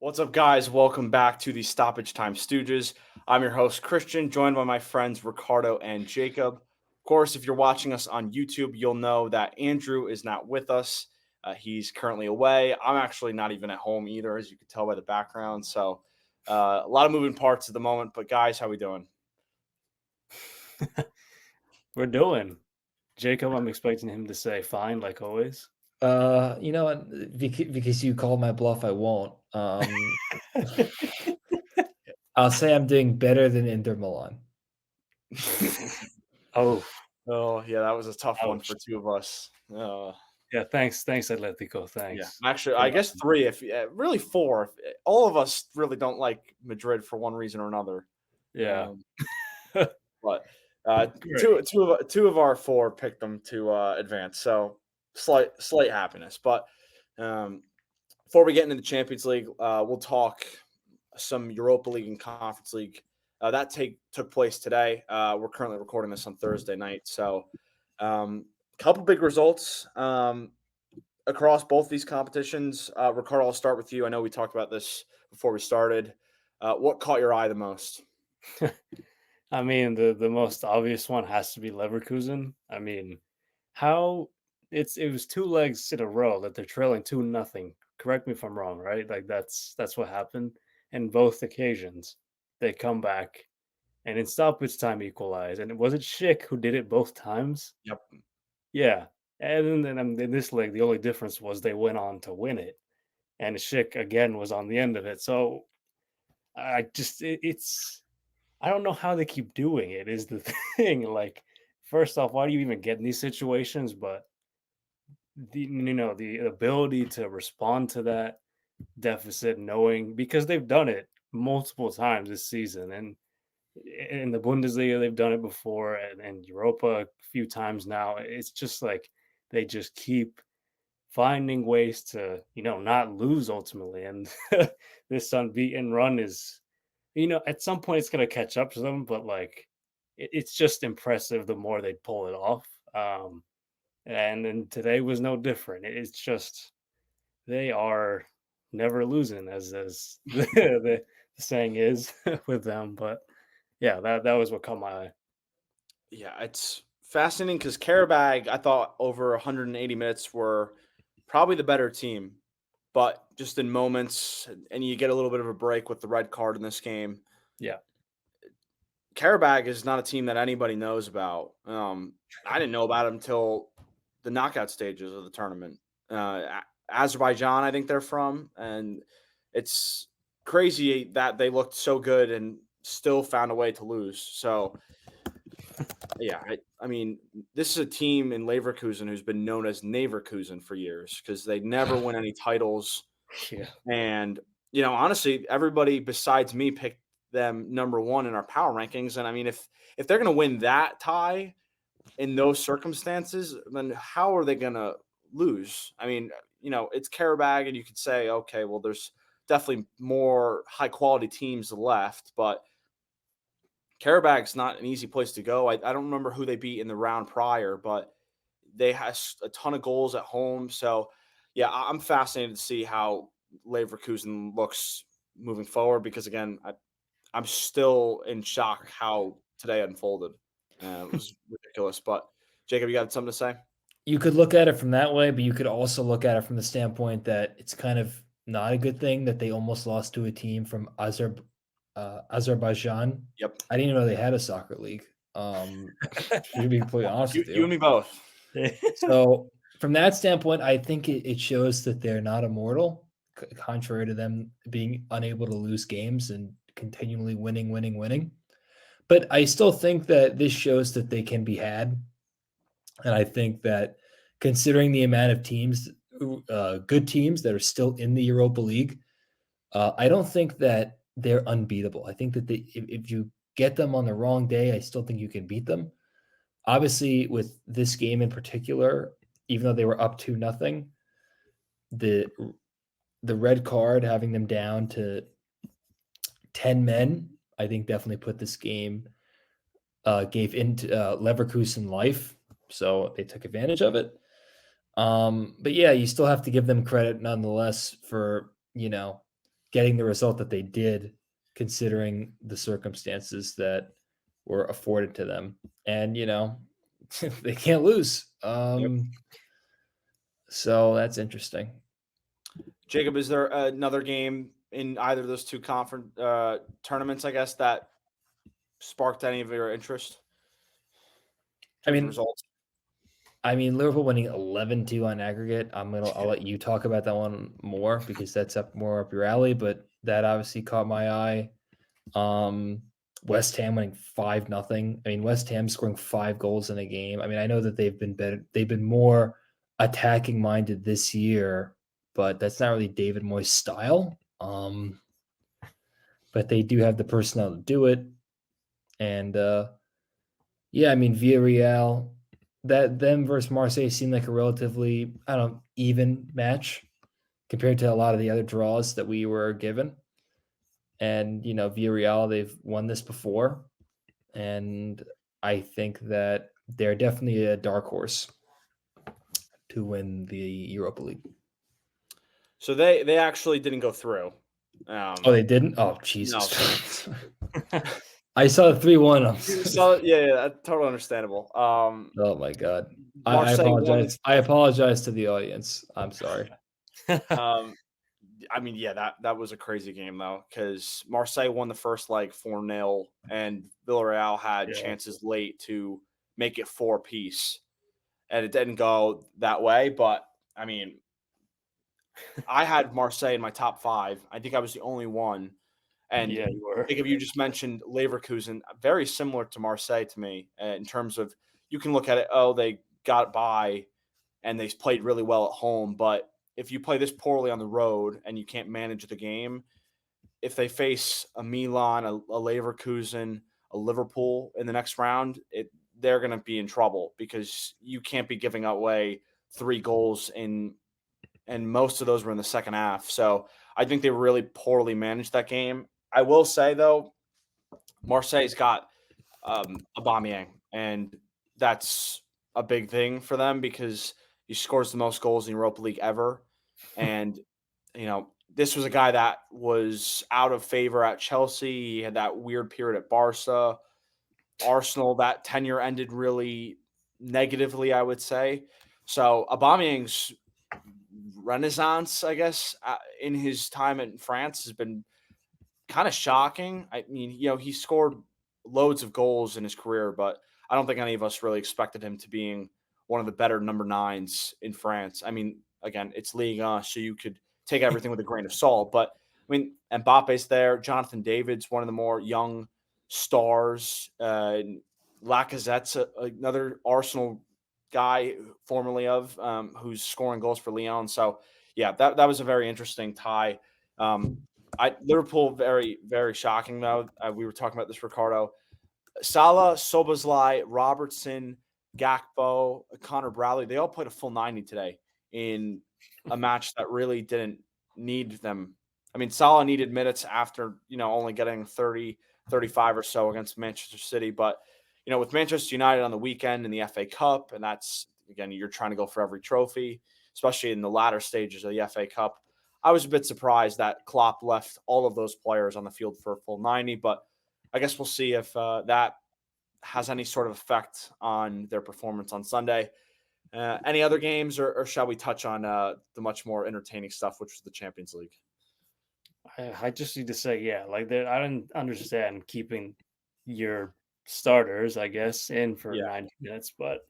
What's up, guys? Welcome back to the Stoppage Time Stooges. I'm your host, Christian, joined by my friends Ricardo and Jacob. Of course, if you're watching us on YouTube, you'll know that Andrew is not with us. He's currently away. I'm actually not even at home either, as you can tell by the background. So, a lot of moving parts at the moment. But, guys, how we doing? We're doing. Jacob, I'm expecting him to say fine, like always. You know what? Because you called my bluff, I won't. I'll say I'm doing better than Inter Milan. Oh, Oh, yeah, that was a tough one ouch. for two of us. Yeah, thanks, Atletico. Yeah, Thanks. actually, I guess three. If really four. All of us really don't like Madrid for one reason or another. Yeah. But Great. two of our four picked them to advance, so slight happiness. But before we get into the Champions League, we'll talk some Europa League and Conference League. That took place today. We're currently recording this on Thursday night, so couple big results across both these competitions. Ricardo, I'll start with you. I know we talked about this before we started. What caught your eye the most? I mean, the most obvious one has to be Leverkusen. I mean, how it was two legs in a row that they're trailing 2-0. Correct me if I'm wrong, right? Like that's what happened. And both occasions they come back and in stoppage time equalize. And was it Schick who did it both times? Yep. Yeah, and then in this league, the only difference was they went on to win it, and Schick again was on the end of it. So I just it's I don't know how they keep doing it. Is the thing like first off, why do you even get in these situations? But the ability to respond to that deficit, knowing because they've done it multiple times this season, and in the Bundesliga, they've done it before, and Europa a few times now. It's just like they just keep finding ways to, not lose ultimately. And this unbeaten run is, at some point it's going to catch up to them, but like it's just impressive the more they pull it off. And then today was no different. It's just they are never losing, as the saying is with them. But yeah, that was what caught my eye. Yeah, it's fascinating because Karabag, I thought over 180 minutes were probably the better team, but just in moments, and you get a little bit of a break with the red card in this game. Yeah. Karabag is not a team that anybody knows about. I didn't know about them until the knockout stages of the tournament. Azerbaijan, I think they're from, and it's crazy that they looked so good and still found a way to lose. So, yeah, I mean, this is a team in Leverkusen who's been known as Neverkusen for years because they never win any titles. Yeah. And, honestly, everybody besides me picked them number one in our power rankings. And I mean, if they're going to win that tie in those circumstances, then how are they going to lose? I mean, it's Karabag, and you could say, okay, well, there's definitely more high quality teams left, but Karabag's not an easy place to go. I don't remember who they beat in the round prior, but they had a ton of goals at home. So, yeah, I'm fascinated to see how Leverkusen looks moving forward because, again, I'm still in shock how today unfolded. It was ridiculous. But, Jacob, you got something to say? You could look at it from that way, but you could also look at it from the standpoint that it's kind of not a good thing that they almost lost to a team from Azerbaijan. Yep. I didn't even know they had a soccer league. To be completely honest with You and you. me both. So from that standpoint, I think it shows that they're not immortal, contrary to them being unable to lose games and continually winning. But I still think that this shows that they can be had. And I think that considering the amount of teams, good teams that are still in the Europa League, I don't think that they're unbeatable. I think that if you get them on the wrong day, I still think you can beat them. Obviously, with this game in particular, even though they were up 2-0, the the red card having them down to 10 men, I think definitely put this game gave into Leverkusen life, so they took advantage of it. But yeah, you still have to give them credit nonetheless for getting the result that they did, considering the circumstances that were afforded to them. And, they can't lose. So that's interesting. Jacob, is there another game in either of those two conference tournaments, I guess, that sparked any of your interest? I mean, results. Liverpool winning 11-2 on aggregate. I'll let you talk about that one more because that's more up your alley, but that obviously caught my eye. West Ham winning 5-0. I mean, West Ham scoring 5 goals in a game. I mean, I know that they've been better. They've been more attacking minded this year, but that's not really David Moyes' style. But they do have the personnel to do it. And yeah, I mean, Villarreal, that them versus Marseille seemed like a relatively, even match compared to a lot of the other draws that we were given. And, Villarreal, they've won this before. And I think that they're definitely a dark horse to win the Europa League. So they actually didn't go through. Oh, they didn't? Oh, Jesus. No. I saw the 3-1. Yeah, totally understandable. Oh my God. I apologize. I apologize to the audience. I'm sorry. I mean, yeah, that was a crazy game though, because Marseille won the first leg 4-0, and Villarreal had chances late to make it 4-piece, and it didn't go that way. But I mean, I had Marseille in my top 5. I think I was the only one. And yeah, you were. Jacob, you just mentioned Leverkusen, very similar to Marseille to me in terms of you can look at it. Oh, they got by, and they played really well at home, but if you play this poorly on the road and you can't manage the game, if they face a Milan, a Leverkusen, a Liverpool in the next round, they're going to be in trouble because you can't be giving away 3 goals and most of those were in the second half. So I think they really poorly managed that game. I will say, though, Marseille's got Aubameyang, and that's a big thing for them because he scores the most goals in Europa League ever. And, this was a guy that was out of favor at Chelsea. He had that weird period at Barca. Arsenal, that tenure ended really negatively, I would say. So Aubameyang's renaissance, I guess, in his time in France has been kind of shocking. I mean, he scored loads of goals in his career, but I don't think any of us really expected him to being one of the better number 9s in France. I mean, again, it's Ligue 1, so you could take everything with a grain of salt. But, I mean, Mbappe's there. Jonathan David's one of the more young stars. Lacazette's another Arsenal guy formerly of who's scoring goals for Lyon. So, yeah, that was a very interesting tie. Liverpool, very, very shocking, though. We were talking about this, Ricardo. Salah, Szoboszlai, Robertson, Gakpo, Connor Bradley, they all played a full 90 today in a match that really didn't need them. I mean, Salah needed minutes after, only getting 30, 35 or so against Manchester City. But, with Manchester United on the weekend in the FA Cup, and that's, again, you're trying to go for every trophy, especially in the latter stages of the FA Cup. I was a bit surprised that Klopp left all of those players on the field for a full 90, but I guess we'll see if that has any sort of effect on their performance on Sunday. Any other games, or shall we touch on the much more entertaining stuff, which was the Champions League? I just need to say, yeah, I didn't understand keeping your starters, I guess, in for 90 minutes, but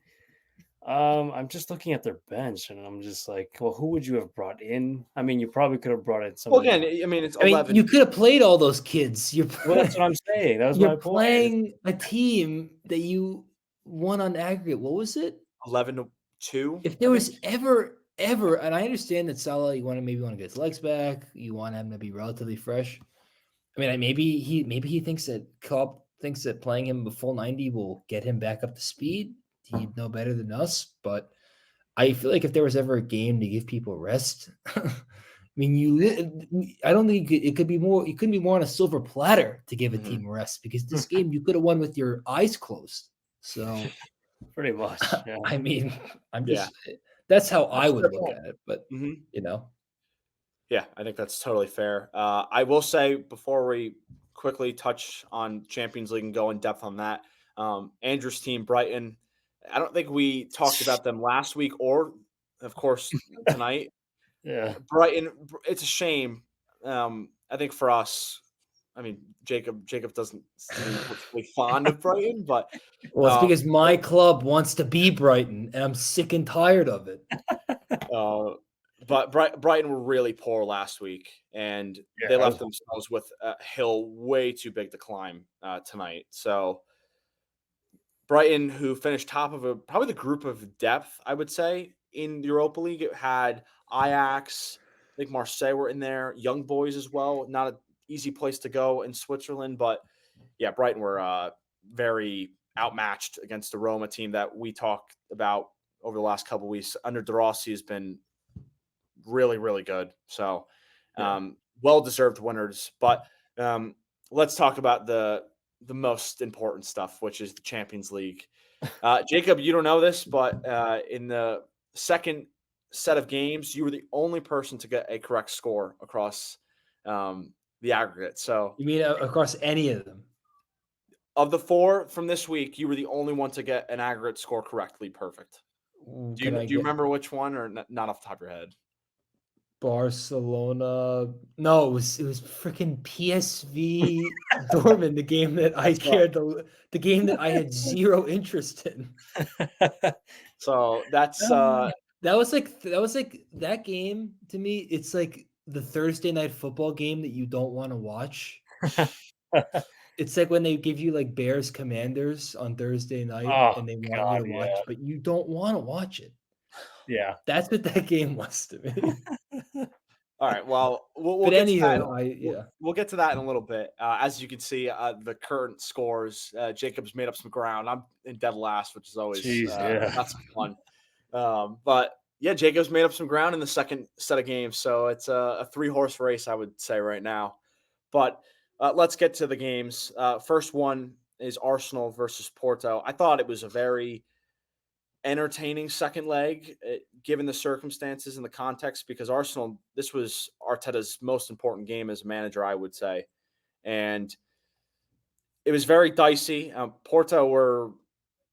I'm just looking at their bench, and I'm just like, well, who would you have brought in? I mean, you probably could have brought in somebody. Well, again, I mean, it's 11. You could have played all those kids. Well, that's what I'm saying. That was my point. You're playing a team that you won on aggregate. What was it? 11-2. If there was ever, and I understand that Salah, you want to get his legs back. You want him to be relatively fresh. I mean, maybe he thinks that Klopp thinks that playing him a full 90 will get him back up to speed. He'd know better than us, but I feel like if there was ever a game to give people rest, I mean, I don't think it could be more. It couldn't be more on a silver platter to give a team rest because this game you could have won with your eyes closed. So, pretty much. Yeah. I mean, that's how I would look at it. But Yeah, I think that's totally fair. I will say before we quickly touch on Champions League and go in depth on that, Andrew's team, Brighton. I don't think we talked about them last week or, of course, tonight. Yeah. Brighton. It's a shame. I think for us, I mean, Jacob doesn't seem particularly fond of Brighton, but Well, it's because my club wants to be Brighton, and I'm sick and tired of it. But Brighton were really poor last week, and they left themselves with a hill way too big to climb tonight. So Brighton, who finished top of probably the group of depth, I would say, in the Europa League, it had Ajax, I think Marseille were in there, Young Boys as well. Not an easy place to go in Switzerland, but yeah, Brighton were very outmatched against the Roma team that we talked about over the last couple of weeks. Under De Rossi has been really, really good. So well-deserved winners. But let's talk about the most important stuff, which is the Champions League. Jacob, you don't know this, but in the second set of games, you were the only person to get a correct score across the aggregate. So you mean across any of them? Of the 4 from this week, you were the only one to get an aggregate score correctly. Perfect. Do you remember which one, or not off the top of your head? Barcelona. No, it was freaking PSV Dortmund, the game that I cared the game that I had zero interest in. So that's that was like that game to me. It's like the Thursday night football game that you don't want to watch. It's like when they give you like Bears Commanders on Thursday night and they want you to watch, but you don't want to watch it. Yeah. That's what that game was to me. All right. Well, we'll get to that. We'll get to that in a little bit. As you can see, the current scores, Jacob's made up some ground. I'm in dead last, which is always that's fun. But yeah, Jacob's made up some ground in the second set of games. So it's a 3-horse race, I would say right now. But let's get to the games. First one is Arsenal versus Porto. I thought it was a very entertaining second leg, given the circumstances and the context, because Arsenal, this was Arteta's most important game as a manager, I would say. And it was very dicey. Porto were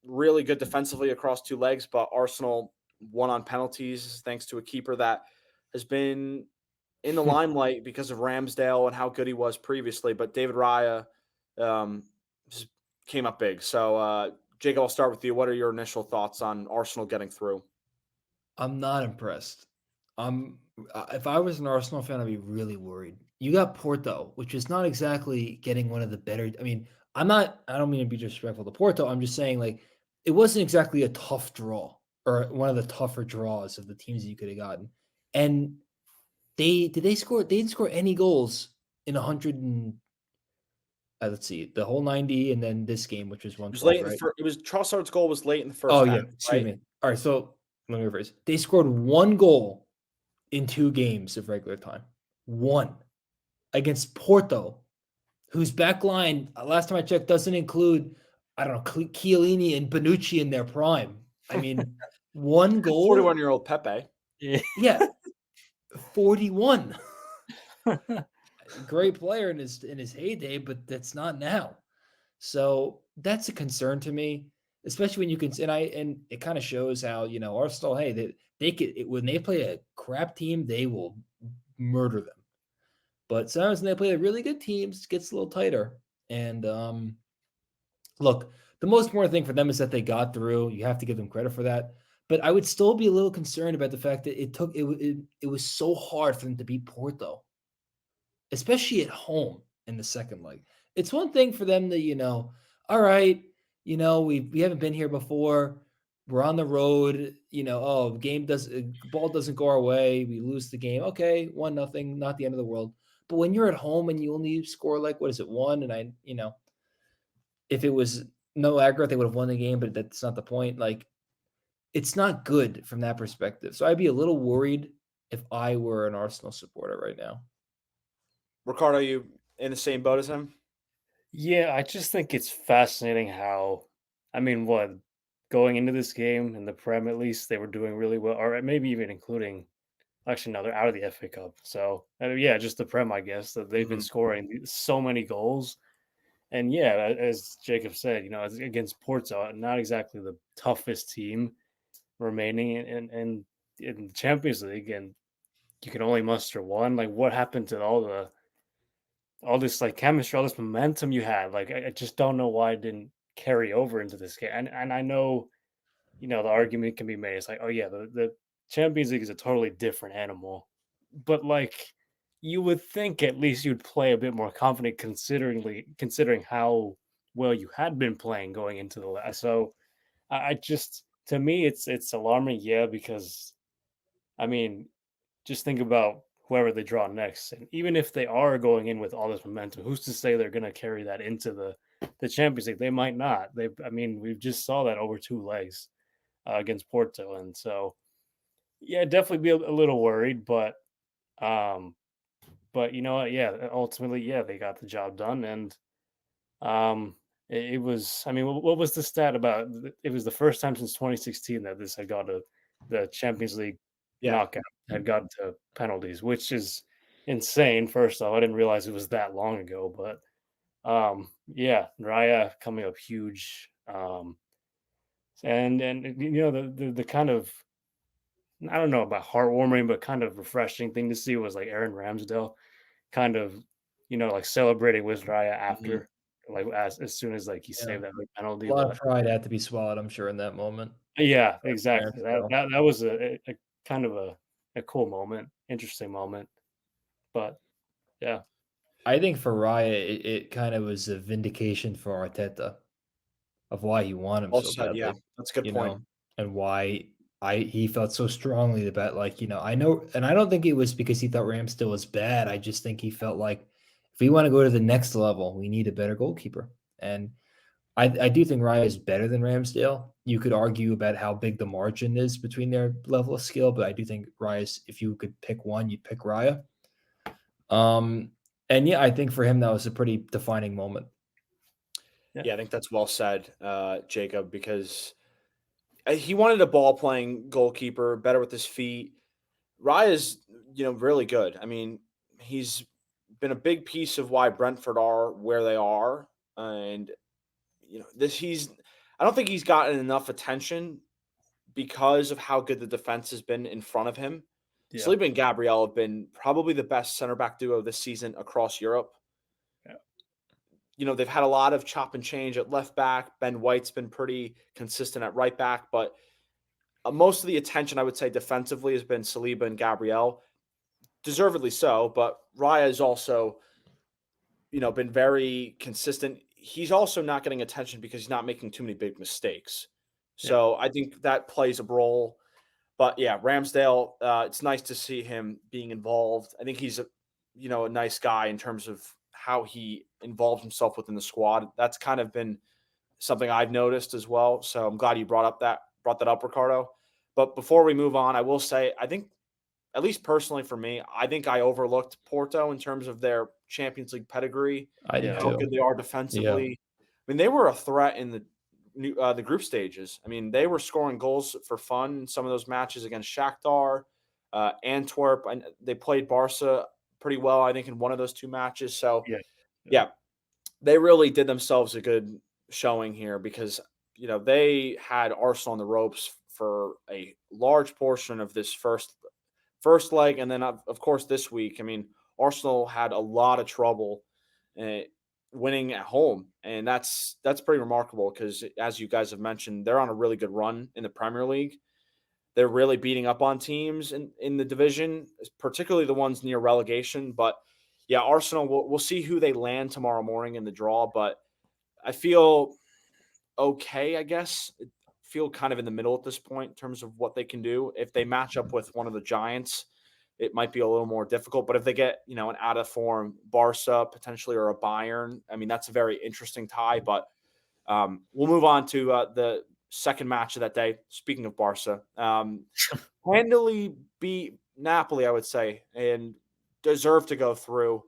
really good defensively across 2 legs, but Arsenal won on penalties thanks to a keeper that has been in the limelight because of Ramsdale and how good he was previously. But David Raya just came up big. So, Jacob, I'll start with you. What are your initial thoughts on Arsenal getting through? I'm not impressed. If I was an Arsenal fan, I'd be really worried. You got Porto, which is not exactly getting one of the better. I mean, I don't mean to be disrespectful to Porto. I'm just saying, like, it wasn't exactly a tough draw or one of the tougher draws of the teams that you could have gotten. And they didn't score any goals in 100 and let's see, the whole 90, and then this game, which was 112, right? It was Trossard's goal was late in the first Oh, half. yeah. Excuse me. All right. So let me rephrase. They scored 1 goal in 2 games of regular time. 1 against Porto, whose back line, last time I checked, doesn't include, I don't know, Chiellini and Bonucci in their prime. I mean, 1 goal. 41-year-old Pepe. Yeah. 41. Great player in his heyday, but that's not now. So that's a concern to me, especially when you can. And it kind of shows how Arsenal. Hey, they could when they play a crap team, they will murder them. But sometimes when they play really good teams, it gets a little tighter. And look, the most important thing for them is that they got through. You have to give them credit for that. But I would still be a little concerned about the fact that it was so hard for them to beat Porto, especially at home in the second leg. It's one thing for them to, all right, we haven't been here before. We're on the road, ball doesn't go our way. We lose the game. Okay, 1-0, not the end of the world. But when you're at home and you only score 1, and if it was no aggregate, they would have won the game, but that's not the point. It's not good from that perspective. So I'd be a little worried if I were an Arsenal supporter right now. Ricardo, you in the same boat as him? Yeah, I just think it's fascinating how, going into this game in the Prem, at least they were doing really well, or maybe even including Actually, no, they're out of the FA Cup. So, yeah, just the Prem, I guess, that they've been scoring so many goals. And yeah, as Jacob said, against Porto, not exactly the toughest team remaining in the Champions League, and you can only muster one. Like, what happened to all this like chemistry, all this momentum you had? Like, I just don't know why it didn't carry over into this game. And I know, the argument can be made. It's like, oh yeah, the Champions League is a totally different animal. But like, you would think at least you'd play a bit more confident considering how well you had been playing going into the last. So I just, to me, it's alarming, yeah, because I mean, just think about whoever they draw next, and even if they are going in with all this momentum, who's to say they're going to carry that into the Champions League? They might not. I mean, we just saw that over two legs against Porto, and so yeah, definitely be a little worried, um, but you know what? Yeah, ultimately, yeah, they got the job done, and it was. I mean, what was the stat about? It was the first time since 2016 that this had got the Champions League Yeah. knockout had gotten to penalties, which is insane. First off, I didn't realize it was that long ago, but yeah, Raya coming up huge, and the kind of, I don't know about heartwarming, but kind of refreshing thing to see was like Aaron Ramsdale kind of, like celebrating with Raya Mhm. after, like as soon as like he Yeah. saved that big A penalty. lot of But pride had to be swallowed, I'm sure, in that moment. yeah, exactly. That Ramsdale. that, that was a kind of a cool moment, interesting moment. But yeah, I think for Raya, it kind of was a vindication for Arteta of why he wanted him Well so said. Yeah, badly, that's a good you point. know, and why he felt so strongly about, like, I know, and I don't think it was because he thought Ramsdale was bad. I just think he felt like if we want to go to the next level, we need a better goalkeeper. And I do think Raya is better than Ramsdale. You could argue about how big the margin is between their level of skill, but I do think Raya's, if you could pick one, you'd pick Raya. And yeah, I think for him that was a pretty defining moment. yeah, Yeah, I think that's well said, Jacob, because he wanted a ball playing goalkeeper, better with his feet. Raya's, really good. I mean, he's been a big piece of why Brentford are where they are, and this he's. I don't think he's gotten enough attention because of how good the defense has been in front of him. yeah, Saliba and Gabriel have been probably the best center back duo this season across Europe. yeah, They've had a lot of chop and change at left back. Ben White's been pretty consistent at right back, but most of the attention, I would say, defensively has been Saliba and Gabriel, deservedly so. But Raya has also, been very consistent. He's also not getting attention because he's not making too many big mistakes. yeah, So I think that plays a role. But yeah, Ramsdale, it's nice to see him being involved. I think he's a nice guy in terms of how he involves himself within the squad. That's kind of been something I've noticed as well. So I'm glad you brought that up, Ricardo. But before we move on, I will say I think, at least personally for me, I think I overlooked Porto in terms of their Champions League pedigree I and do yeah, how good too. they are Yeah. defensively. I mean, they were a threat in the group stages. I mean, they were scoring goals for fun in some of those matches against Shakhtar, Antwerp, and they played Barca pretty well, I think, in one of those two matches. So, yeah, yeah, they really did themselves a good showing here because they had Arsenal on the ropes for a large portion of this first leg, and then of course this week. I mean, Arsenal had a lot of trouble uh, winning at home, and that's pretty remarkable because, as you guys have mentioned, they're on a really good run in the Premier League. They're really beating up on teams in the division, particularly the ones near relegation. But yeah, Arsenal. We'll see who they land tomorrow morning in the draw. But I feel okay, I guess. I feel kind of in the middle at this point in terms of what they can do. If they match up with one of the giants, it might be a little more difficult. But if they get, an out of form Barca potentially or a Bayern, I mean, that's a very interesting tie. But we'll move on to the second match of that day. Speaking of Barca, handily beat Napoli, I would say, and deserved to go through.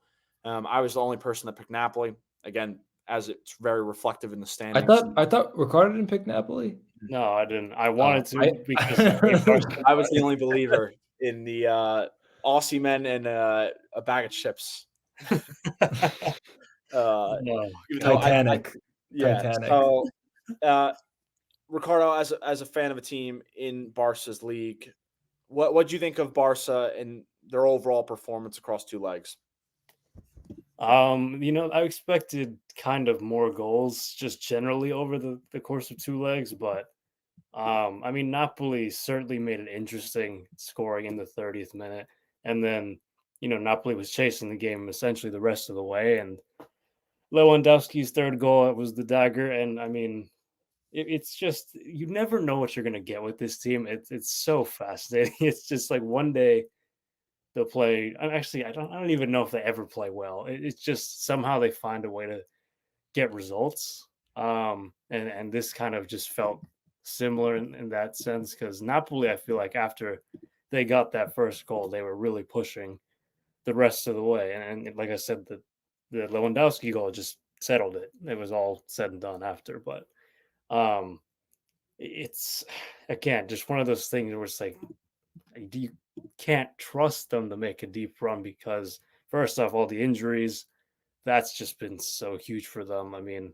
I was the only person that picked Napoli. Again, as it's very reflective in the I standings. thought I thought Ricardo didn't pick Napoli. No, I didn't. I Oh, wanted to because I hate Barcelona. I was the only believer. in the Aussie men and a bag of chips. No. Even though Titanic. yeah. Titanic. So, Ricardo, as a fan of a team in Barca's league, what do you think of Barca and their overall performance across two legs? I expected kind of more goals just generally over the course of two legs, but I mean, Napoli certainly made it interesting scoring in the 30th minute. And then, Napoli was chasing the game essentially the rest of the way. And Lewandowski's third goal, it was the dagger. And I mean, it's just, you never know what you're going to get with this team. It's so fascinating. It's just like one day they'll play. Actually, I don't even know if they ever play well. It's just somehow they find a way to get results. And this kind of just felt similar in that sense because Napoli, I feel like after they got that first goal, they were really pushing the rest of the way. And like I said, the Lewandowski goal just settled it. It was all said and done after. But um, it's again just one of those things where it's like you can't trust them to make a deep run because first off, all the injuries. That's just been so huge for them. I mean,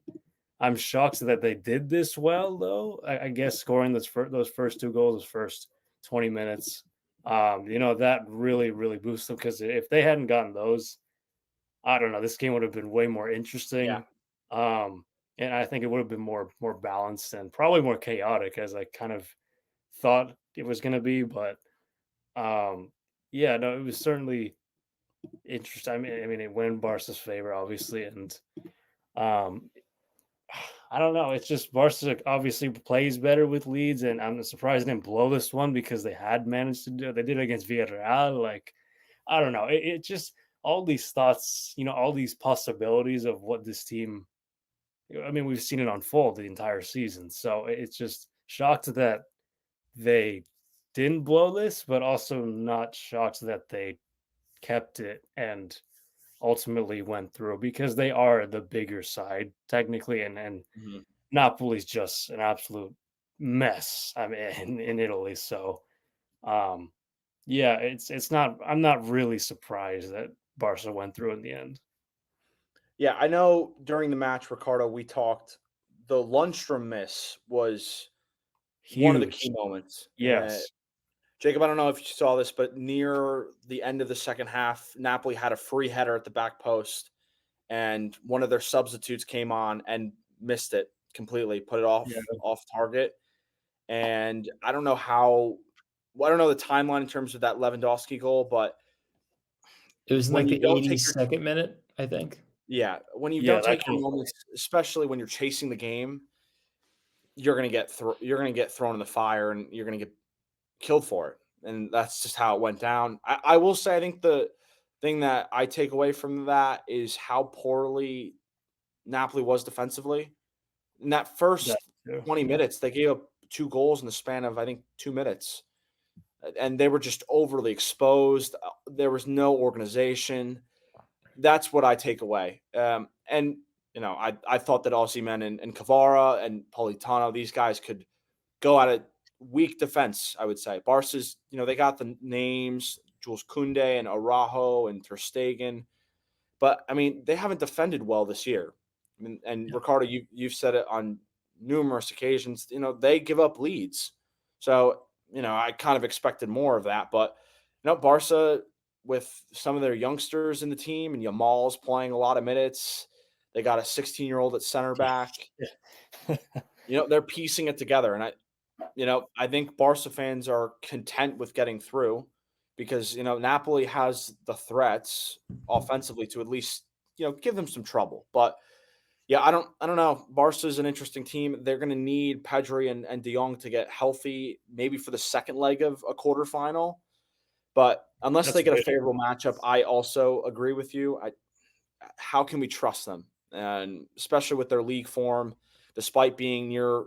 I'm shocked that they did this well, though. I guess scoring those first two goals, those first 20 minutes, that really, really boosted them. Because if they hadn't gotten those, I don't know, this game would have been way more Yeah. interesting. And I think it would have been more balanced and probably more chaotic, as I kind of thought it was going to be. But yeah, no, it was certainly interesting. I mean, it went in Barca's favor, obviously, and um, I don't know. It's just Barca obviously plays better with leads, and I'm surprised they didn't blow this one because they had managed to do it. They did it against Villarreal. Like, I don't know. It just all these thoughts, all these possibilities of what this team. I mean, we've seen it unfold the entire season, so it's just shocked that they didn't blow this, but also not shocked that they kept it and ultimately went through because they are the bigger side technically, and Mhm. Napoli's just an absolute mess. I mean, in Italy. So, um, yeah, it's not. I'm not really surprised that Barca went through in the end. Yeah, I know during the match, Ricardo, we talked. The Lundstrom miss was one of the Huge. key moments. Yes. Jacob, I don't know if you saw this, but near the end of the second half, Napoli had a free header at the back post, and one of their substitutes came on and missed it completely, put it Yeah. off target. And I don't know how. Well, I don't know the timeline in terms of that Lewandowski goal, but It was in when like you the don't take your 82nd minute, I think. when you Yeah. don't That take your goes. moments, especially when you're chasing the game, you're gonna get thrown in the fire and you're gonna get killed for it. And that's just how it went down. I will say I think the thing that I take away from that is how poorly Napoli was defensively. In that That first too. 20 minutes, they gave up 2 goals in the span of I think 2 minutes. And they were just overly exposed. There was no organization. That's what I take away. And I thought that Osimhen and Kvara and Politano, these guys could go at it weak defense, I would say. Barca's, they got the names, Jules Koundé and Araujo and Ter Stegen, but I mean, they haven't defended well this year. I mean, and Yeah. Ricardo, you've said it on numerous occasions. They give up leads, so I kind of expected more of that. But Barca with some of their youngsters in the team and Yamal's playing a lot of minutes. They got a 16-year-old at center back. Yeah. They're piecing it together, and I think Barca fans are content with getting through because Napoli has the threats offensively to at least give them some trouble. But yeah, I don't know. Barca is an interesting team. They're going to need Pedri and De Jong to get healthy, maybe for the second leg of a quarterfinal. But unless That's they get a good. favorable matchup, I also agree with you. How can we trust them? And especially with their league form, despite being near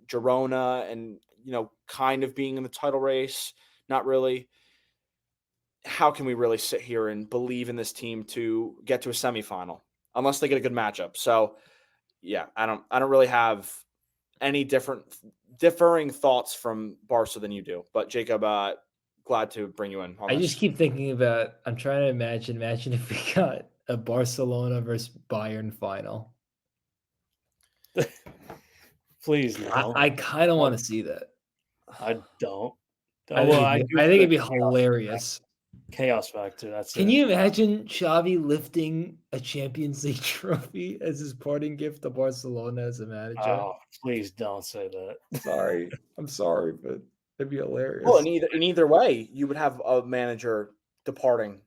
Girona and kind of being in the title race, not really. How can we really sit here and believe in this team to get to a semifinal unless they get a good matchup? So yeah, I don't really have any differing thoughts from Barca than you do. But Jacob, glad glad to bring you in on I this. just keep thinking about. I'm trying to imagine if we got a Barcelona versus Bayern final. Please no. I kind of want to see that. I don't. I Well, think I it'd do be, I for think the it'd be hilarious. chaos factor. That's Can it. you imagine Xavi lifting a Champions League trophy as his parting gift to Barcelona as a manager? Oh, please don't say that. Sorry, I'm sorry, but it'd be hilarious. Well, in either way, you would have a manager departing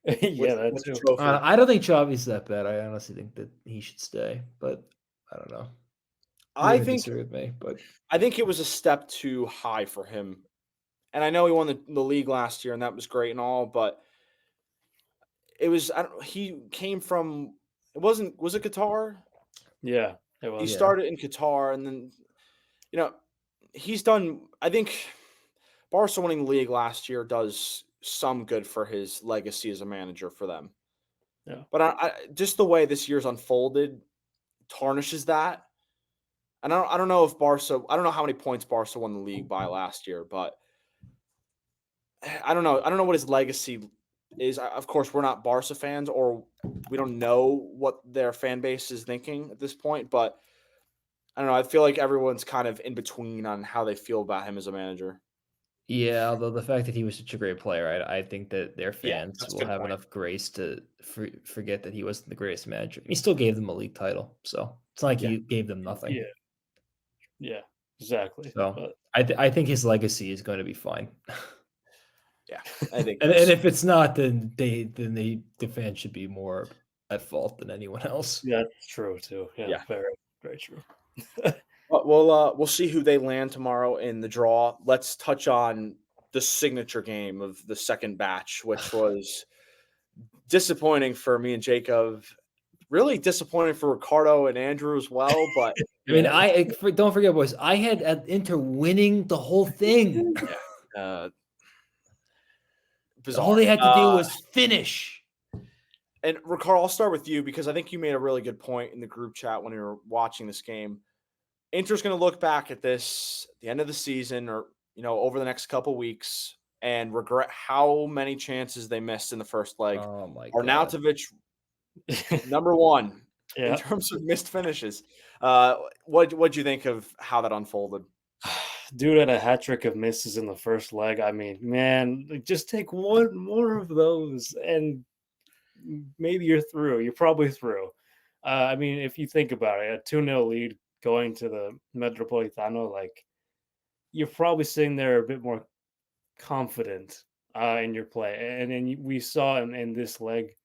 Yeah, that with the too. trophy. I don't think Xavi's that bad. I honestly think that he should stay, but I don't know. You're I gonna think disagree with me, but it was a step too high for him. And I know he won the league last year, and that was great and all, but it was he came from was it Qatar? Yeah, it He was. Yeah. started in Qatar, and then he's done. I think Barca winning the league last year does some good for his legacy as a manager for them. Yeah. But I just the way this year's unfolded tarnishes that. And I don't know if Barca. I don't know how many points Barca won the league by last year, but I don't know. I don't know what his legacy is. Of course, we're not Barca fans, or we don't know what their fan base is thinking at this point. But I don't know. I feel like everyone's kind of in between on how they feel about him as a manager. yeah. Although the fact that he was such a great player, I think that their Yeah, fans that's a will good have point. enough grace to forget that he wasn't the greatest manager. He still gave them a league title, so it's not like Yeah. he gave them nothing. Yeah, exactly. So But I think his legacy is going to be fine. Yeah, I think. And if it's not, then the fans should be more at fault than anyone else. that's true too. Yeah, Yeah. very, very true. But we'll see who they land tomorrow in the draw. Let's touch on the signature game of the second batch, which was disappointing for me and Jacob. Really disappointing for Ricardo and Andrew as well. But I mean, Yeah. don't forget, boys. I had Inter winning the whole thing. uh, All bizarre. they had to do was finish. And Ricardo, I'll start with you because I think you made a really good point in the group chat when you were watching this game. Inter's going to look back at this at the end of the season, or over the next couple weeks, and regret how many chances they missed in the first leg. Oh my god! Arnautovic, number one in Yeah. terms of missed finishes. What'd you think of how that unfolded? Dude had a hat trick of misses in the first leg. I mean, man, like, just take one more of those and maybe you're through. You're probably through. I mean, if you think about it, a 2-0 lead going to the Metropolitano, like, you're probably sitting there a bit more confident in your play. And then we saw in this leg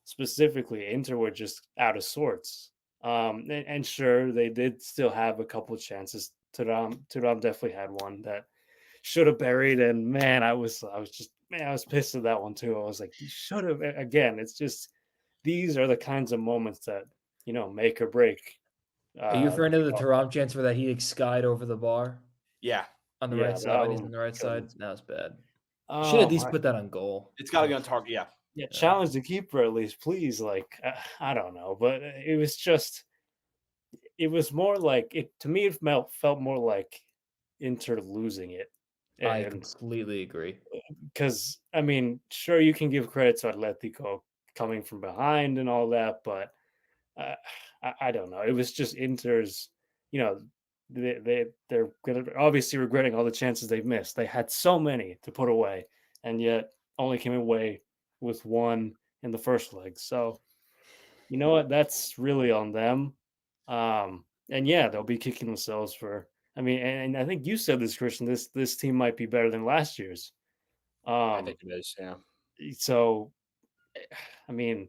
specifically, Inter were just out of sorts. And sure, they did still have a couple of chances. Thuram definitely had one that should have buried. And man, I was pissed at that one too. I was like, you should have. Again, it's just these are the kinds of moments that make or break. Are you referring to the Thuram chance where that he skied over the bar? Yeah, on the Yeah, right that side. He's one on the right side. couldn't. That was bad. Oh, Should at least put that on goal. it's got to be on target. Yeah, Yeah, challenge the keeper at least, please. Like, I don't know, but it was just, it was more like it to me. It felt more like Inter losing it, I and completely agree. because I mean, sure you can give credit to Atletico coming from behind and all that, but I don't know. It was just Inter's, they're obviously regretting all the chances they've missed. They had so many to put away, and yet only came away with one in the first leg. So, you know what? That's really on them. And yeah, they'll be kicking themselves for. I mean, and I think you said this, Christian. This team might be better than last year's. I think it is. Yeah, So, I mean,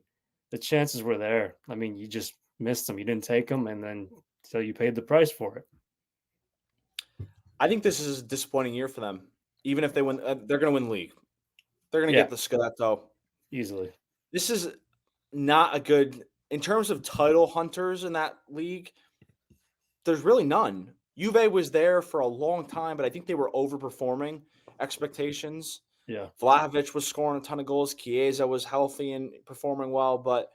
the chances were there. I mean, you just missed them. You didn't take them, and then so you paid the price for it. I think this is a disappointing year for them. Even if they win, they're going to win league. They're going to get the Scudetto easily. This is not a good in terms of title hunters in that league. There's really none. Juve was there for a long time, but I think they were overperforming expectations. Yeah. Vlahovic was scoring a ton of goals. Chiesa was healthy and performing well, but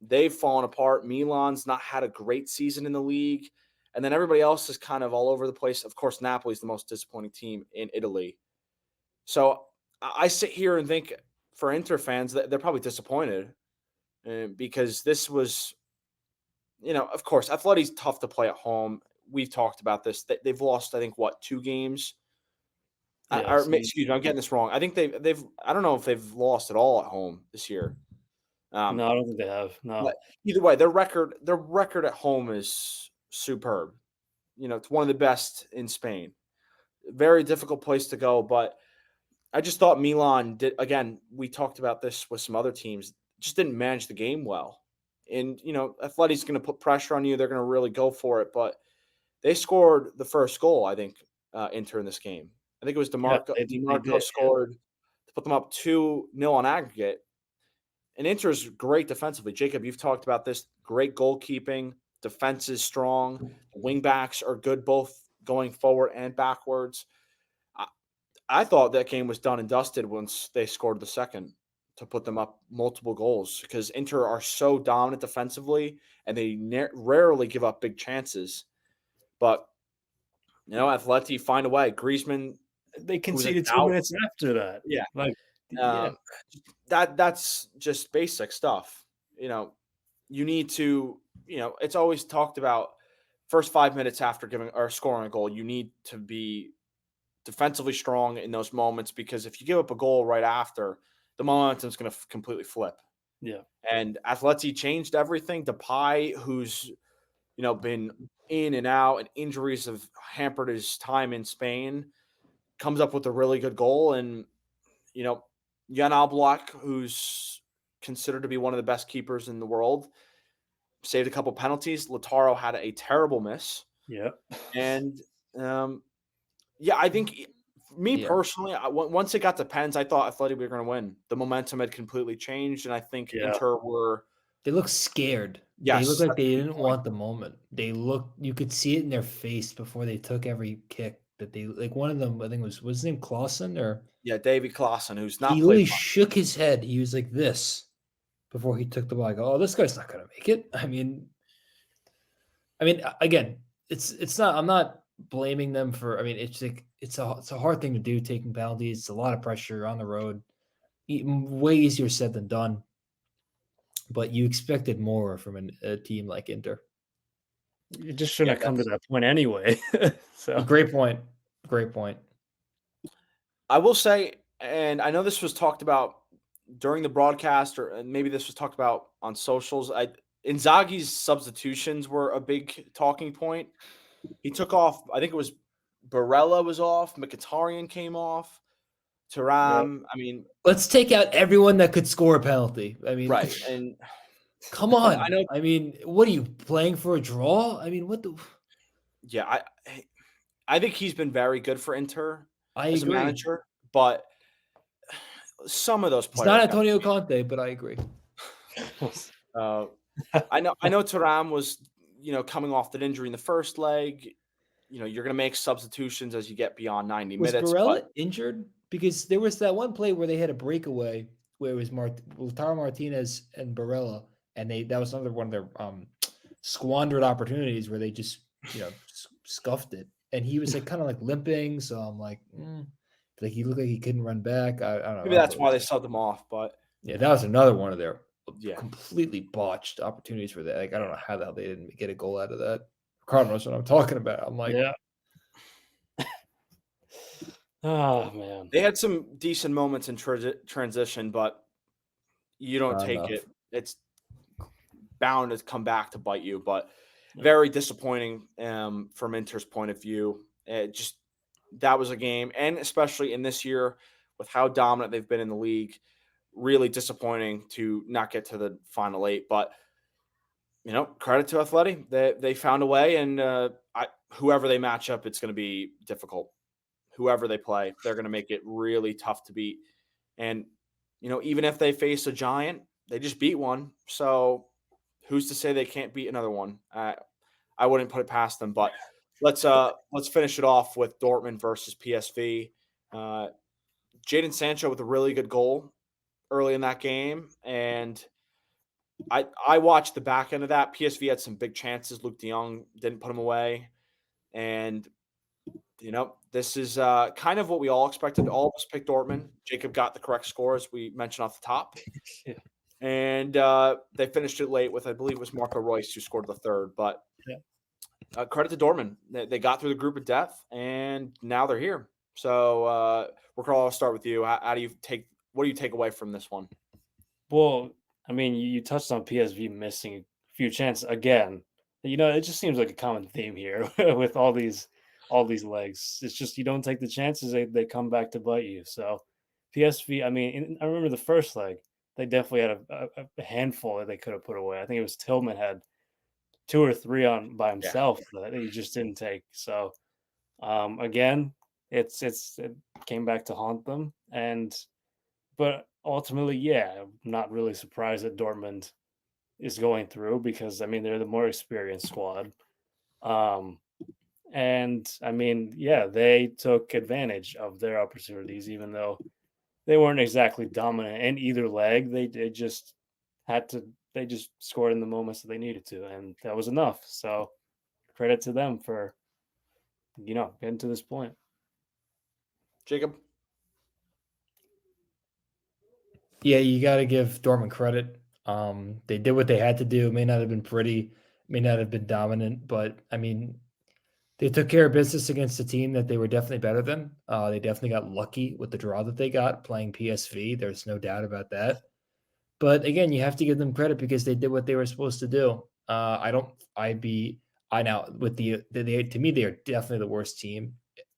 they've fallen apart. Milan's not had a great season in the league. And then everybody else is kind of all over the place. Of course, Napoli's the most disappointing team in Italy. So I sit here and think for Inter fans that they're probably disappointed because this was, of course, Atleti's tough to play at home. We've talked about this. They've lost, I think, what, 2 games? Yes. Excuse me, I'm getting this wrong. I think they've. I don't know if they've lost at all at home this year. No, I don't think they have. But No. either way, their record at home is superb. It's one of the best in Spain. Very difficult place to go, but I just thought Milan did. Again, we talked about this with some other teams. Just didn't manage the game well, and Atleti's going to put pressure on you. They're going to really go for it, but they scored the first goal. I think Inter in this game. I think it was Yeah, DeMarco. they DeMarco did. Yeah. scored to put them up 2-0 on aggregate. And Inter's great defensively. Jacob, you've talked about this. Great goalkeeping. Defense is strong. The wing backs are good, both going forward and backwards. I, I thought that game was done and dusted once they scored the second to put them up multiple goals because Inter are so dominant defensively and they rarely give up big chances. But Atleti find a way. Griezmann, They who's a conceded 2 doubt, minutes after that. yeah, Like, yeah. um, that's just basic stuff. You need to. It's always talked about first 5 minutes after giving or scoring a goal. You need to be defensively strong in those moments because if you give up a goal right after, the momentum's going to completely flip. Yeah. And Atleti changed everything. Depay, who's been in and out, and injuries have hampered his time in Spain, comes up with a really good goal. And, Jan Oblak, who's considered to be one of the best keepers in the world, saved a couple penalties. Lautaro had a terrible miss. Yeah. And, yeah, I think me Yeah. personally, once it got to pens, I thought Atleti were going to win. The momentum had completely changed, and I think Yeah. Inter were. They look scared. Yes, They look like that's a they good didn't point. want the moment. You could see it in their face before they took every kick that they like. One of them, I think was his name Clausen, or Yeah, Davy Klaassen, who's not he played literally much. shook his head. He was like this before he took the ball. I go, oh, this guy's not gonna make it. Again, it's not. I'm not blaming them for. It's like it's a hard thing to do, taking penalties. It's a lot of pressure on the road. Way easier said than done. But you expected more from a team like Inter. You just Yeah, shouldn't have come to that point anyway. So Great point. Great point. I will say, and I know this was talked about during the broadcast, or maybe this was talked about on socials. Inzaghi's substitutions were a big talking point. He took off. I think it was Barella was off. Mkhitaryan came off. Yep. Thuram. Let's take out everyone that could score a penalty. Right. And Come on. I know. What are you playing for a draw? What the? Yeah, I think he's been very good for Inter I as a agree. manager, but some of those It's players. not Antonio Conte, but I agree. I know Thuram was, coming off that injury in the first leg. You're going to make substitutions as you get beyond 90 Was minutes. Barella But injured? Because there was that one play where they had a breakaway where it was Lautaro Martinez and Barella, and that was another one of their squandered opportunities where they just scuffed it, and he was like kind of like limping. So I'm like, like he looked like he couldn't run back. I don't know. maybe that's why they subbed him off. But Yeah, that was another one of their yeah, completely botched opportunities for that. Like, I don't know how the hell they didn't get a goal out of that. Ricardo knows what I'm talking about. I'm like, Yeah. Oh man. they had some decent moments in transition, but you don't Not take enough. it. It's bound to come back to bite you. But very disappointing from Inter's point of view. That was a game, and especially in this year with how dominant they've been in the league, really disappointing to not get to the final 8. But credit to Atleti, they found a way, and whoever they match up, it's going to be difficult. Whoever they play, they're going to make it really tough to beat. And even if they face a giant, they just beat one. So who's to say they can't beat another one? I wouldn't put it past them. But let's finish it off with Dortmund versus PSV. Jadon Sancho with a really good goal early in that game, and I watched the back end of that. PSV had some big chances. Luke de Jong didn't put them away, and this is kind of what we all expected. All of us picked Dortmund. Jacob got the correct score, as we mentioned off the top. Yeah. And they finished it late with, I believe it was Marco Reus who scored the third. But credit to Dortmund. They got through the group of death, and now they're here. So, Ricardo, I'll start with you. What do you take away from this one? Well, I mean, you touched on PSV missing a few chances again. It just seems like a common theme here with all these legs. It's just you don't take the chances, they come back to bite you. So PSV, I mean, I remember the first leg, they definitely had a handful that they could have put away. I think it was Tillman had 2 or 3 on by himself that he just didn't take. So again, it came back to haunt them. But ultimately, yeah, I'm not really surprised that Dortmund is going through because I mean they're the more experienced squad. And I mean, yeah, they took advantage of their opportunities, even though they weren't exactly dominant in either leg. They just they just scored in the moments that they needed to, and that was enough. So credit to them for getting to this point. Jacob? Yeah, you got to give Dortmund credit. They did what they had to do. It may not have been pretty, may not have been dominant, but I mean, they took care of business against a team that they were definitely better than. They definitely got lucky with the draw that they got playing PSV. There's no doubt about that. But again, you have to give them credit because they did what they were supposed to do. I now with to me, they are definitely the worst team.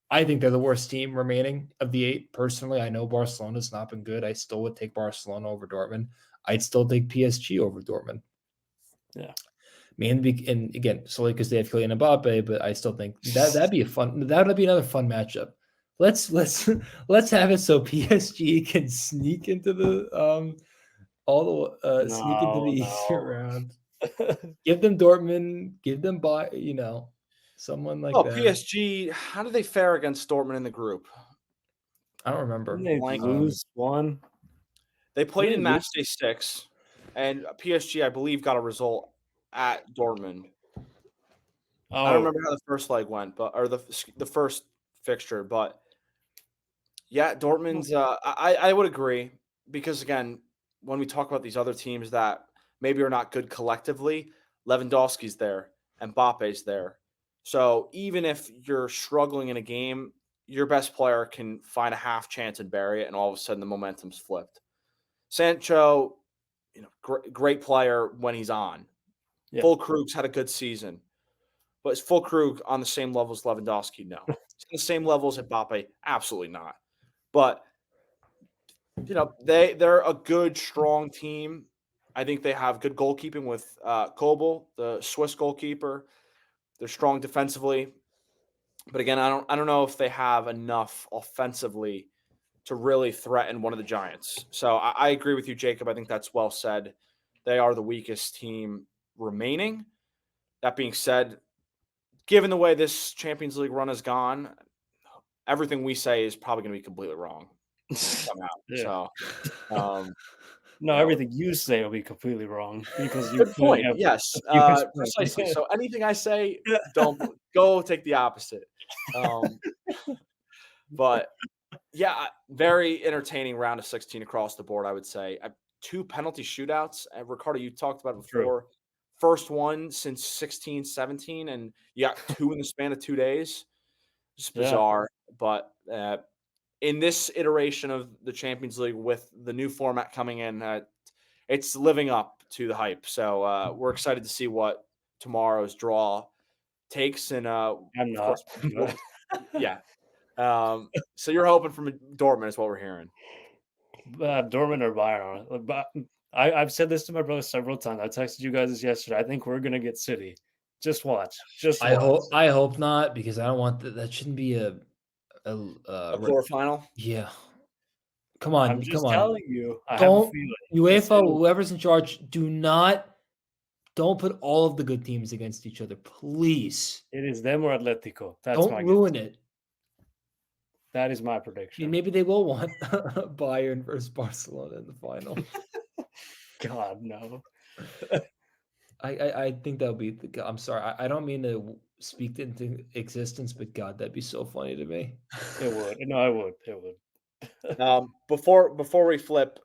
I think they're the worst team remaining of the 8. Personally, I know Barcelona's not been good. I still would take Barcelona over Dortmund. I'd still take PSG over Dortmund. Yeah. And again, solely because they have Kylian Mbappe, but I still think that'd be that would be another fun matchup. Let's have it so PSG can sneak into the sneak into the easier round. Give them Dortmund, give them someone like that. PSG, how did they fare against Dortmund in the group? I don't remember. Didn't they lose one? They played in match day 6, and PSG, I believe, got a result at Dortmund. I don't remember how the first leg went, or the first fixture, but yeah, Dortmund's. I would agree because again, when we talk about these other teams that maybe are not good collectively, Lewandowski's there, Mbappe's there. So even if you're struggling in a game, your best player can find a half chance and bury it, and all of a sudden the momentum's flipped. Sancho, great player when he's on. Yeah. Füllkrug's had a good season. But is Füllkrug on the same level as Lewandowski? No. Is he the same level as Mbappe? Absolutely not. But, they're a good, strong team. I think they have good goalkeeping with Kobel, the Swiss goalkeeper. They're strong defensively. But again, I don't know if they have enough offensively to really threaten one of the giants. So I agree with you, Jacob. I think that's well said. They are the weakest team remaining. That being said, given the way this Champions League run has gone, everything we say is probably going to be completely wrong somehow. Yeah. So, everything you say will be completely wrong because you good point. Yes, precisely. So anything I say, don't go take the opposite. But yeah, very entertaining round of 16 across the board, I would say. 2 penalty shootouts. Ricardo, you talked about it before. True. First one since 16, 17, and you got 2 in the span of 2 days. Just bizarre. But in this iteration of the Champions League with the new format coming in, it's living up to the hype. So we're excited to see what tomorrow's draw takes. And I'm not. Yeah. So you're hoping from Dortmund is what we're hearing. Dortmund or Bayern. But I've said this to my brother several times. I texted you guys this yesterday. I think we're gonna get City. Just watch. I hope not because I don't want that shouldn't be a quarterfinal. Yeah. Come on. I'm just telling you. Don't UEFA, whoever's in charge, don't put all of the good teams against each other, please. It is them or Atletico. Don't ruin it. That is my prediction. I mean, maybe they will want Bayern versus Barcelona in the final. God, no. I think that would be. I'm sorry. I don't mean to speak into existence, but God, that'd be so funny to me. It would. No, I would. It would. Before we flip,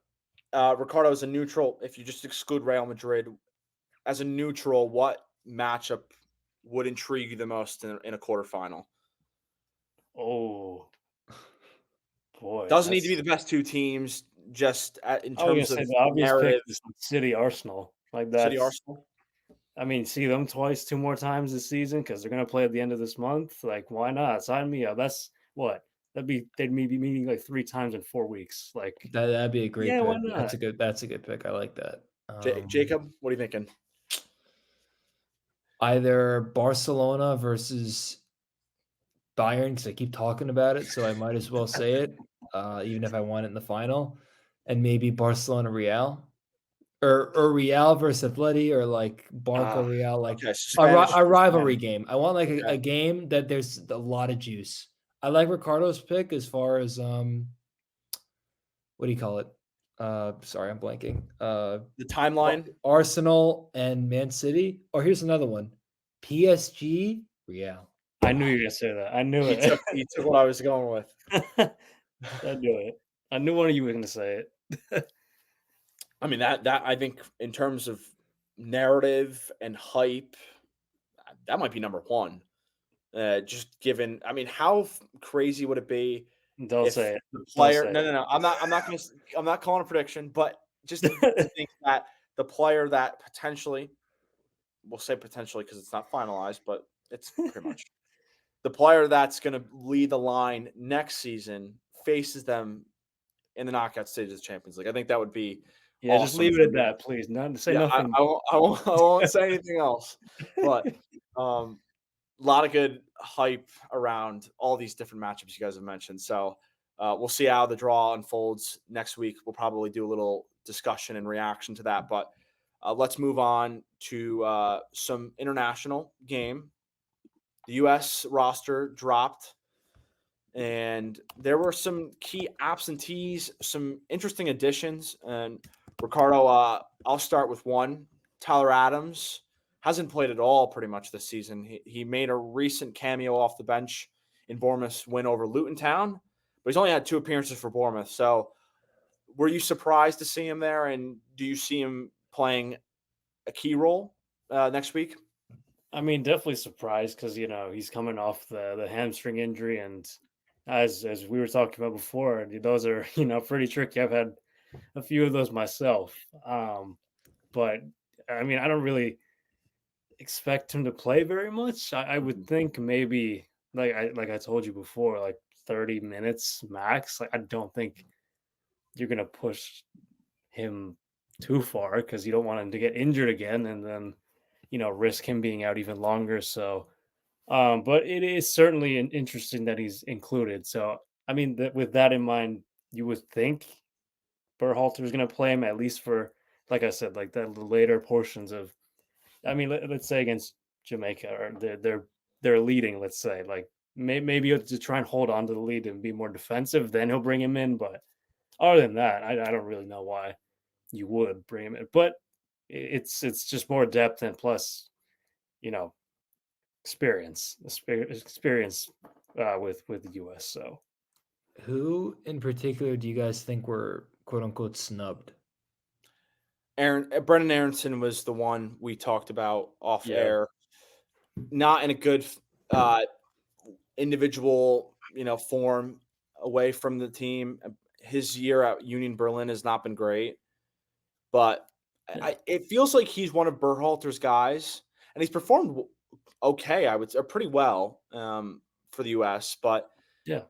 Ricardo as a neutral. If you just exclude Real Madrid as a neutral, what matchup would intrigue you the most in a quarterfinal? Oh boy, Doesn't need to be that's. the best two teams, just in I was gonna terms say of the obvious pick narrative. is City Arsenal. Like City that's. Arsenal. I mean, see them twice, 2 more times this season because they're gonna play at the end of this month. Like, why not? Sign me up. That's what they'd be meeting like 3 times in 4 weeks. Like, That'd be a great yeah, why pick. not? That's a good pick. I like that. Jacob, what are you thinking? Either Barcelona versus Bayern, because I keep talking about it, so I might as well say it, even if I want it in the final, and maybe Barcelona Real, or Real versus Atleti, or like Barca Real, like Okay, Spanish a rivalry Spanish. game. I want like Okay. a game that there's a lot of juice. I like Ricardo's pick as far as what do you call it? Sorry, I'm blanking. The timeline. Arsenal and Man City. Or here's another one: PSG Real. I knew you were gonna say that. I knew He it. took what I was going with. I knew it. I knew one of you were gonna say it. I mean that I think in terms of narrative and hype, that might be number one. Just given, I mean, how crazy would it be Don't if say it. the Don't player? say No. I'm not calling a prediction, but just to it. think that the player that potentially, we'll say potentially because it's not finalized, but it's pretty much the player that's going to lead the line next season faces them in the knockout stage of the Champions League. I think that would be Yeah, just awesome leave it for at me. that, please. Not say Yeah, nothing. I won't say anything else. But a lot of good hype around all these different matchups you guys have mentioned. So we'll see how the draw unfolds next week. We'll probably do a little discussion and reaction to that. But let's move on to some international game. The U.S. roster dropped, and there were some key absentees, some interesting additions. And Ricardo, I'll start with one. Tyler Adams hasn't played at all pretty much this season. He made a recent cameo off the bench in Bournemouth's win over Luton Town, but he's only had 2 appearances for Bournemouth. So were you surprised to see him there? And do you see him playing a key role next week? I mean, definitely surprised because he's coming off the hamstring injury, and as we were talking about before, those are pretty tricky. I've had a few of those myself, but I mean, I don't really expect him to play very much. I would think maybe like I told you before, like 30 minutes max. Like I don't think you're gonna push him too far because you don't want him to get injured again and then risk him being out even longer. So but it is certainly interesting that he's included. So I mean with that in mind, you would think Berhalter is going to play him at least for, like I said, like the later portions of. I mean, let's say against Jamaica, or they're leading. Let's say like maybe to try and hold on to the lead and be more defensive. Then he'll bring him in. But other than that, I don't really know why you would bring him in. But it's just more depth and plus, you know, experience with the U.S. So Who in particular do you guys think were quote unquote snubbed? Brendan Aronson was the one we talked about off yeah, air. Not in a good individual, form away from the team. His year at Union Berlin has not been great, but yeah, it feels like he's one of Berhalter's guys, and he's performed okay. I would say pretty well for the U.S. But yeah,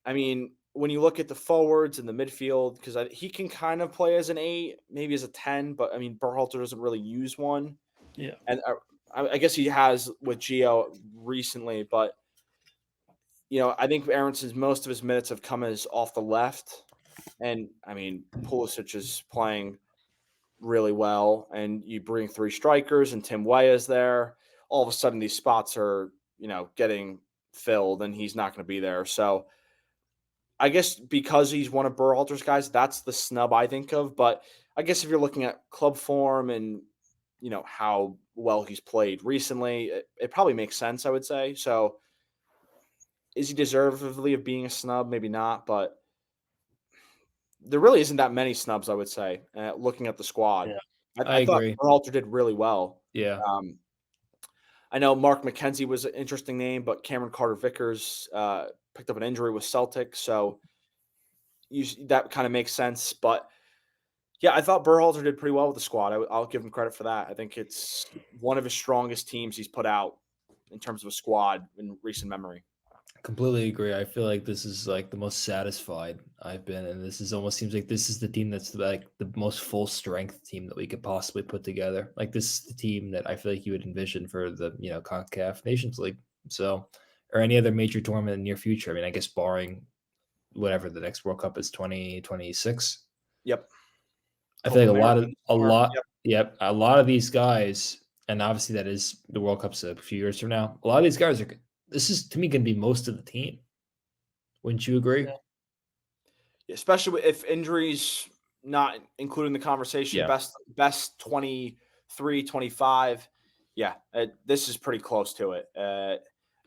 I mean, when you look at the forwards and the midfield, because he can kind of play as an 8, maybe as a 10, but I mean, Berhalter doesn't really use one, yeah. and I guess he has with Gio recently, but I think Aronson's most of his minutes have come as off the left, and I mean, Pulisic is playing really well, and you bring 3 strikers, and Tim Weah's there. All of a sudden, these spots are getting filled, and he's not going to be there. So I guess because he's one of Berhalter's guys, that's the snub I think of. But I guess if you're looking at club form and how well he's played recently, it probably makes sense, I would say. So is he deservedly of being a snub? Maybe not, but there really isn't that many snubs, I would say, looking at the squad. Yeah. I I thought agree. Berhalter did really well. Yeah. I know Mark McKenzie was an interesting name, but Cameron Carter-Vickers picked up an injury with Celtic, so that kind of makes sense. But yeah, I thought Berhalter did pretty well with the squad. I'll give him credit for that. I think it's one of his strongest teams he's put out in terms of a squad in recent memory. Completely agree. I feel like this is like the most satisfied I've been, and this is almost seems like this is the team that's like the most full strength team that we could possibly put together. Like this is the team that I feel like you would envision for the Concacaf Nations League. So, or any other major tournament in the near future. I mean, I guess barring whatever the next World Cup is 2026. Yep. I feel like Copa America. a lot of these guys, and obviously that is the World Cup's a few years from now. A lot of these guys are. This is to me going to be most of the team. Wouldn't you agree? Yeah. Especially if injuries not including the conversation, Yeah. best 23, 25. Yeah, this is pretty close to it.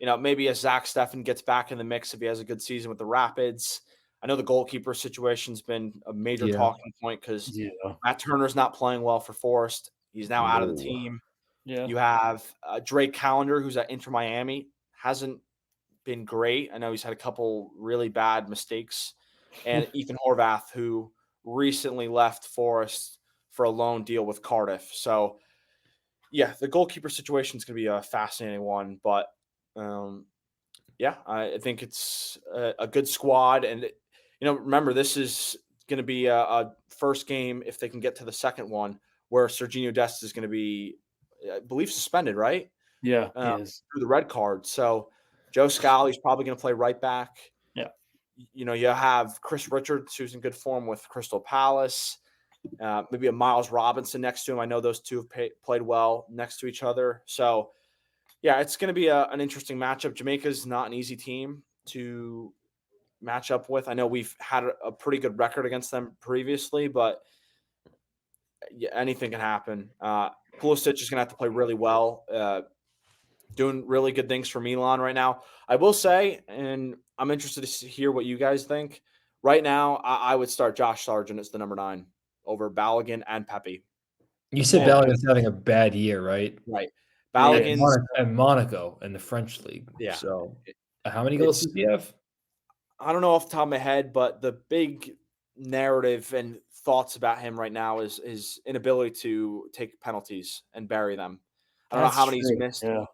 Maybe as Zach Steffen gets back in the mix if he has a good season with the Rapids. I know the goalkeeper situation's been a major talking point because Matt Turner's not playing well for Forest. He's now out of the team. Yeah. You have Drake Callender, who's at Inter Miami, hasn't been great. I know he's had a couple really bad mistakes. And Ethan Horvath, who recently left Forest for a loan deal with Cardiff. So, yeah, the goalkeeper situation is going to be a fascinating one. But, I think it's a good squad. And, remember, this is going to be a first game, if they can get to the second one, where Sergiño Dest is going to be, I believe, suspended, right? Yeah, he is. Through the red card. So Joe Scally's probably going to play right back. Yeah. You have Chris Richards, who's in good form with Crystal Palace. Maybe a Miles Robinson next to him. I know those two have played well next to each other. So, yeah, it's going to be an interesting matchup. Jamaica's not an easy team to match up with. I know we've had a pretty good record against them previously, but anything can happen. Pulisic is going to have to play really well. Doing really good things for Milan right now. I will say, and I'm interested to hear what you guys think. Right now, I would start Josh Sargent as the number 9 over Balogun and Pepe. You said Balogun's having a bad year, right? Right. Balogun's at Monaco in the French league. Yeah. So how many goals does he have? I don't know off the top of my head, but the big narrative and thoughts about him right now is his inability to take penalties and bury them. I don't know how many he's missed. Yeah.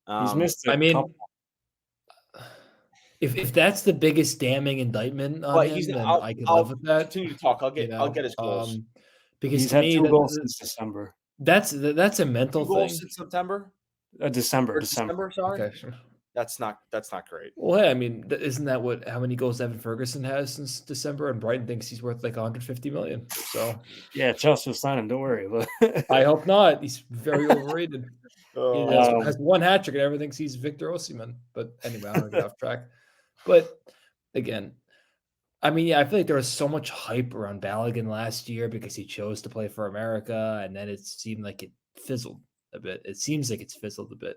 He's missed a couple. If that's the biggest damning indictment on him, then I can live with that. Continue to talk. I'll get his goals. Because he's to had me, 2 goals since December. That's a mental 2 thing. goals since September? December. Sorry. Okay, sure. That's not great. Well, I mean, isn't that how many goals Evan Ferguson has since December? And Brighton thinks he's worth like 150 million. So yeah, Chelsea will sign him. Don't worry. But I hope not. He's very overrated. He has 1 hat trick and everyone thinks he's Victor Osimhen. But anyway, I don't get off track. But again, I mean, yeah, I feel like there was so much hype around Balogun last year because he chose to play for America, and then it seemed like it fizzled a bit. It seems like it's fizzled a bit.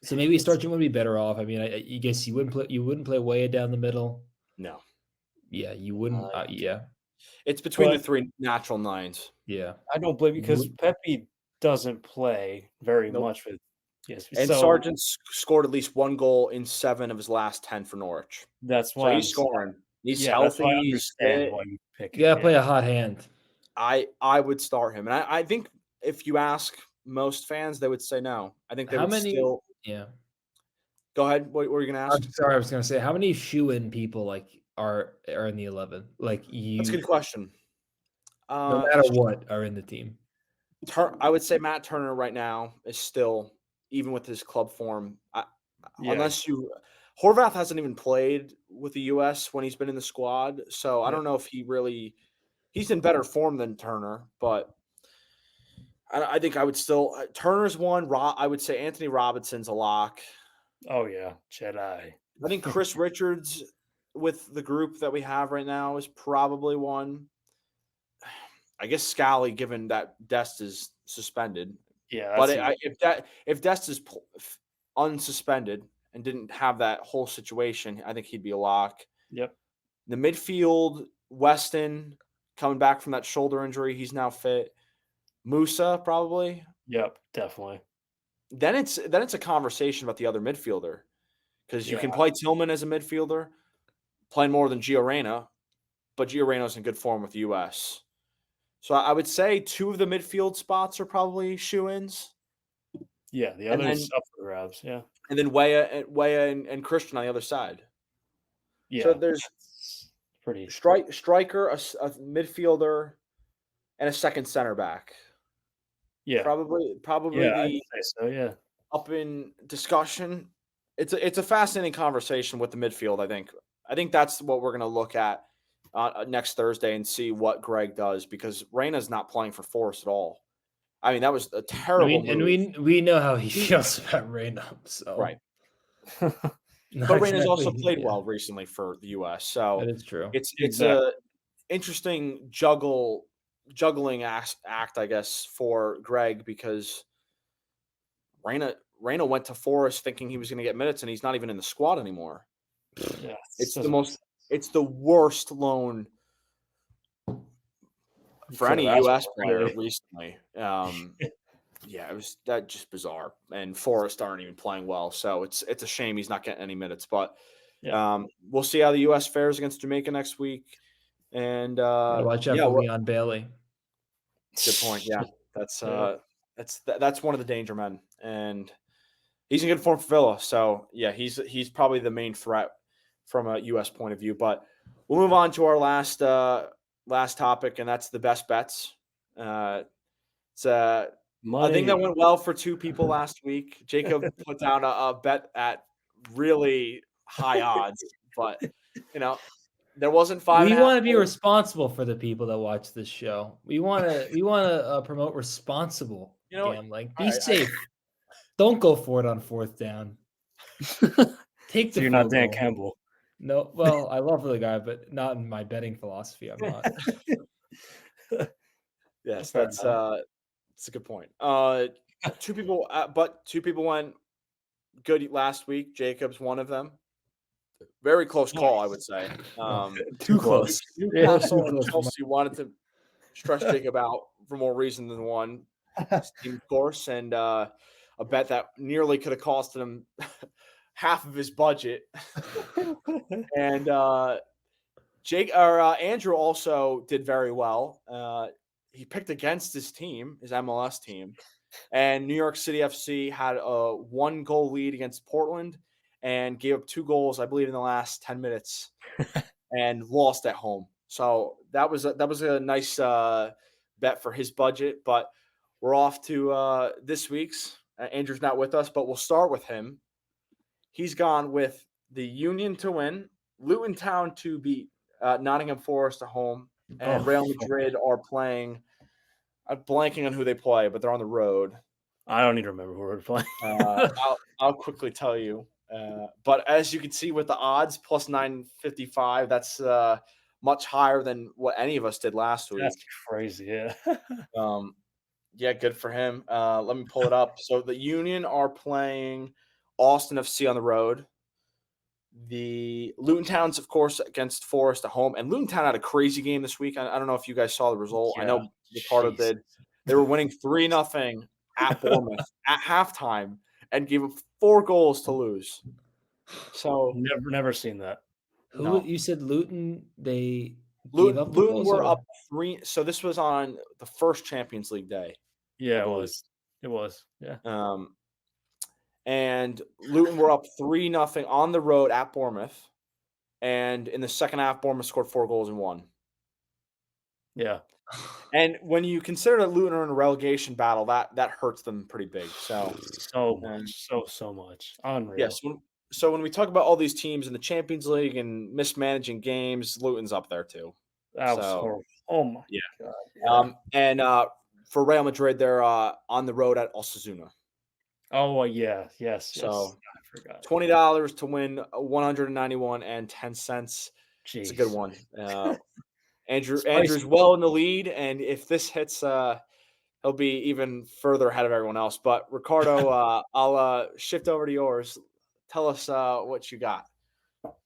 So maybe Sargent would be better off. I mean, I guess you wouldn't play way down the middle. No. Yeah, you wouldn't. Yeah. It's between the 3 natural 9s. Yeah. I don't blame because Pepe doesn't play very much with. Yes, and Sargent scored at least 1 goal in 7 of his last 10 for Norwich. That's why he's scoring. He's healthy. That's why I understand why you pick him. You gotta play a hot hand. I would start him, and I think if you ask most fans, they would say no. I think they would still. Yeah. Go ahead. What were you going to ask? I'm sorry, I was going to say how many shoe-in people like are in the 11? Like you. That's a good question. No matter what, are in the team. I would say Matt Turner right now is still, even with his club form, unless Horvath hasn't even played with the U.S. when he's been in the squad, so I don't know if he's in better form than Turner, but I think I would still Turner's one. I would say Anthony Robinson's a lock. Oh yeah, Jedi. I think Chris Richards with the group that we have right now is probably one. I guess Scally, given that Dest is suspended. Yeah, But that's if Dest is unsuspended and didn't have that whole situation, I think he'd be a lock. Yep. The midfield, Weston coming back from that shoulder injury, he's now fit. Musa probably. Yep, definitely. Then it's a conversation about the other midfielder because you can play Tillman as a midfielder, playing more than Gio Reyna, but Gio Reyna's in good form with the U.S. So I would say 2 of the midfield spots are probably shoe-ins. Yeah, the And others then- up for grabs. Yeah. And then Weah and Christian on the other side. Yeah. So there's that's pretty. striker, a midfielder, and a second center back. Yeah. Probably Yeah, I'd the say so. Yeah. up in discussion. It's a fascinating conversation with the midfield. I think that's what we're going to look at next Thursday and see what Greg does because Reyna's not playing for Forest at all. I mean, that was a terrible move. And we know how he feels about Reyna. So Right. Not But Reyna's also exactly- played yeah, well recently for the U.S. So That is true. it's Exactly. a interesting juggling act, I guess, for Greg because Reyna went to Forest thinking he was going to get minutes, and he's not even in the squad anymore. Yeah. It's the worst loan for any U.S. player recently. Yeah, it was that just bizarre, and Forest aren't even playing well, so it's a shame he's not getting any minutes. But we'll see how the U.S. fares against Jamaica next week. And Watch out for Leon Bailey. Good point. Yeah, that's one of the danger men, and he's in good form for Villa. So yeah, he's probably the main threat from a U.S. point of view. But we'll move on to our last topic, and that's the best bets. It's I think that went well for 2 people last week. Jacob put down a bet at really high odds, but there wasn't 5. We want to be responsible for the people that watch this show. We want to promote responsible gambling. Be safe. Don't go for it on 4th down. Take the. So you're not Dan Campbell. No, well, I love the guy, but not in my betting philosophy. I'm not. Yes, that's a good point. 2 people, but 2 people went good last week. Jacob's one of them. Very close call, I would say. Too close. Newcastle and Chelsea wanted to stress Jacob out for more reason than one team, of course, and a bet that nearly could have cost him half of his budget. And Andrew also did very well. He picked against his team, his MLS team, and New York City FC had a 1-goal lead against Portland and gave up 2 goals, I believe, in the last 10 minutes and lost at home. So that was a nice bet for his budget. But we're off to this week's. Andrew's not with us, but we'll start with him. He's gone with the Union to win, Luton Town to beat Nottingham Forest at home, and Real Madrid are playing. I'm blanking on who they play, but they're on the road. I don't need to remember who we're playing. I'll quickly tell you. But as you can see with the odds, plus 955, that's much higher than what any of us did last week. That's crazy, yeah. Yeah, good for him. Let me pull it up. So the Union are playing Austin FC on the road. The Luton Town's, of course, against Forest at home. And Luton Town had a crazy game this week. I don't know if you guys saw the result. I know Ricardo did. They were winning 3-0 at Bournemouth at halftime and gave up 4 goals to lose. So never seen that. Who you said Luton? Luton were up 3. So this was on the first Champions League day. Yeah, it was. It was. Yeah. And Luton were up 3-0 on the road at Bournemouth. And in the second half, Bournemouth scored 4 goals and won. Yeah. And when you consider that Luton are in a relegation battle, that hurts them pretty big. So much. Unreal. Yes. So when we talk about all these teams in the Champions League and mismanaging games, Luton's up there too. That was horrible. Oh my God. Yeah. And for Real Madrid, they're on the road at Osasuna. Oh yeah, yes. So I forgot. $20 to win $191.10. It's a good one. Andrew's well in the lead, and if this hits he'll be even further ahead of everyone else. But Ricardo, I'll shift over to yours. Tell us what you got.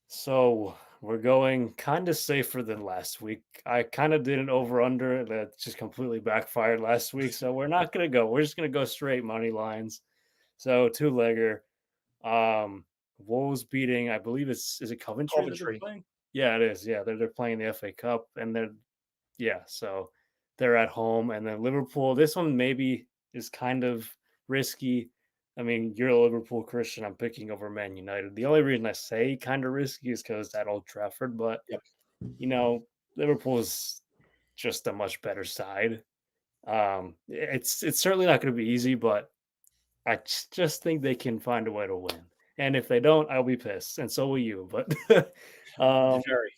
So we're going kind of safer than last week. I kind of did an over under that just completely backfired last week. So we're not gonna go. We're just gonna go straight money lines. So 2-legger. Wolves beating, I believe is it Coventry that they're Coventry. playing? Yeah, it is. Yeah, they're playing the FA Cup and so they're at home. And then Liverpool, this one maybe is kind of risky. I mean, you're a Liverpool Christian. I'm picking over Man United. The only reason I say kind of risky is because at Old Trafford, but Yep. Liverpool is just a much better side. It's certainly not going to be easy, but I just think they can find a way to win. And if they don't, I'll be pissed, and so will you. But Very.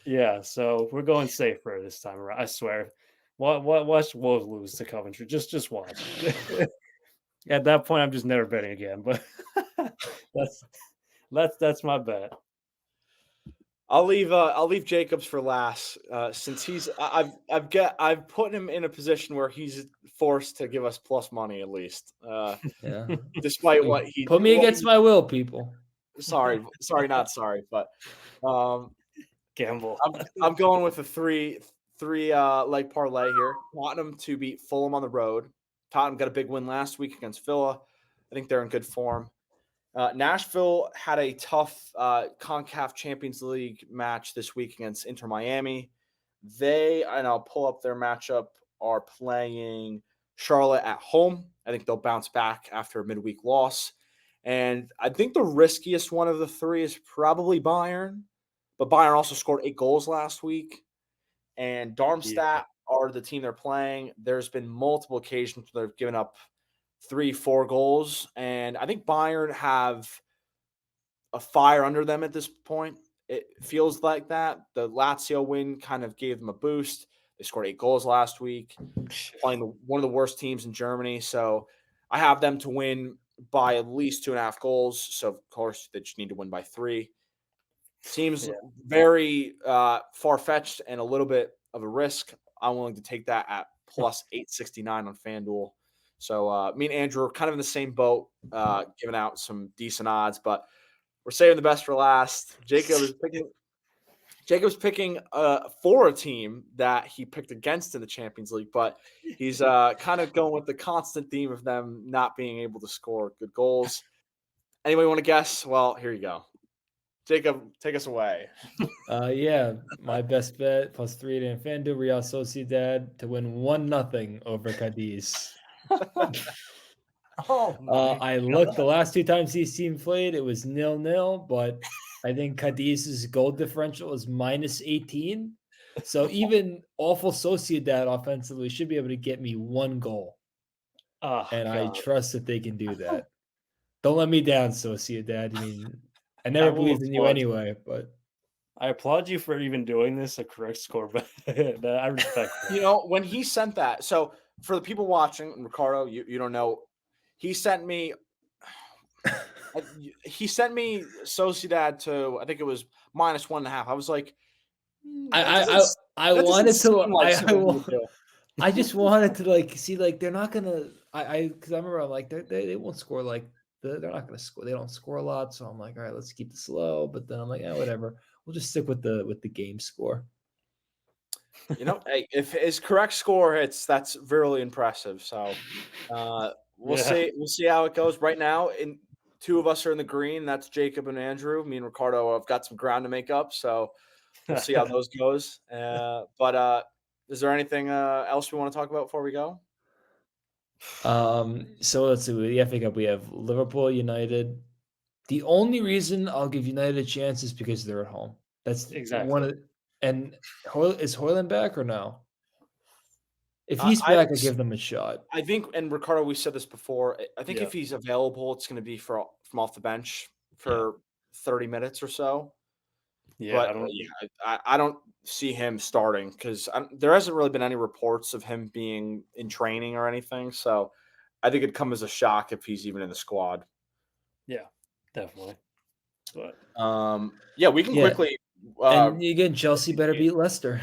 yeah, so we're going safer this time around. I swear. Watch Wolves lose to Coventry. Just watch. At that point, I'm just never betting again. But that's my bet. I'll leave Jacobs for last since I've put him in a position where he's forced to give us plus money at least. Yeah. Despite what he Put me against my will, people. Sorry, not sorry, but Gamble. I'm going with a three leg parlay here. Tottenham to beat Fulham on the road. Tottenham got a big win last week against Villa. I think they're in good form. Nashville had a tough Concacaf Champions League match this week against Inter Miami. And I'll pull up their matchup, are playing Charlotte at home. I think they'll bounce back after a midweek loss. And I think the riskiest one of the three is probably Bayern. But Bayern also scored 8 goals last week. And Darmstadt are the team they're playing. There's been multiple occasions where they've given up 3-4 goals. And I think Bayern have a fire under them at this point. It feels like that. The Lazio win kind of gave them a boost. They scored 8 goals last week, playing one of the worst teams in Germany. So I have them to win by at least 2.5 goals. So, of course, they just need to win by 3. Seems very far-fetched and a little bit of a risk. I'm willing to take that at plus 869 on FanDuel. So me and Andrew are kind of in the same boat, giving out some decent odds, but we're saving the best for last. Jacob's picking for a team that he picked against in the Champions League, but he's kind of going with the constant theme of them not being able to score good goals. Anybody want to guess? Well, here you go. Jacob, take us away. Yeah, my best bet plus 3 in FanDuel, Real Sociedad to win 1-0 over Cadiz. I looked the last 2 times these teams played, it was 0-0, but I think Cadiz's goal differential is minus 18. So even awful Sociedad offensively should be able to get me 1 goal. And I trust that they can do that. Don't let me down, Sociedad. I mean, I never believed in you anyway, but I applaud you for even doing this a correct score, but I respect that. When he sent that, so for the people watching, Ricardo, you don't know, he sent me Sociedad to, I think it was minus 1.5. I was like, I wanted to. I just wanted to see they're not gonna. Because I remember I'm like they won't score they're not gonna score. They don't score a lot, so I'm like, all right, let's keep it slow. But then I'm like, whatever. We'll just stick with the game score. Hey, if his correct score hits, that's really impressive. So we'll see how it goes. Right now, 2 of us are in the green. That's Jacob and Andrew. Me and Ricardo have got some ground to make up. So we'll see how those goes. But is there anything else we want to talk about before we go? So let's see. With the FA Cup, we have Liverpool, United. The only reason I'll give United a chance is because they're at home. That's exactly one of. And is Højlund back or no? If he's back, I give them a shot. I think, and Ricardo, we said this before. I think if he's available, it's going to be from off the bench for 30 minutes or so. Yeah, but I don't see him starting because there hasn't really been any reports of him being in training or anything. So I think it'd come as a shock if he's even in the squad. Yeah, definitely. But we can quickly. And again, Chelsea better beat Leicester.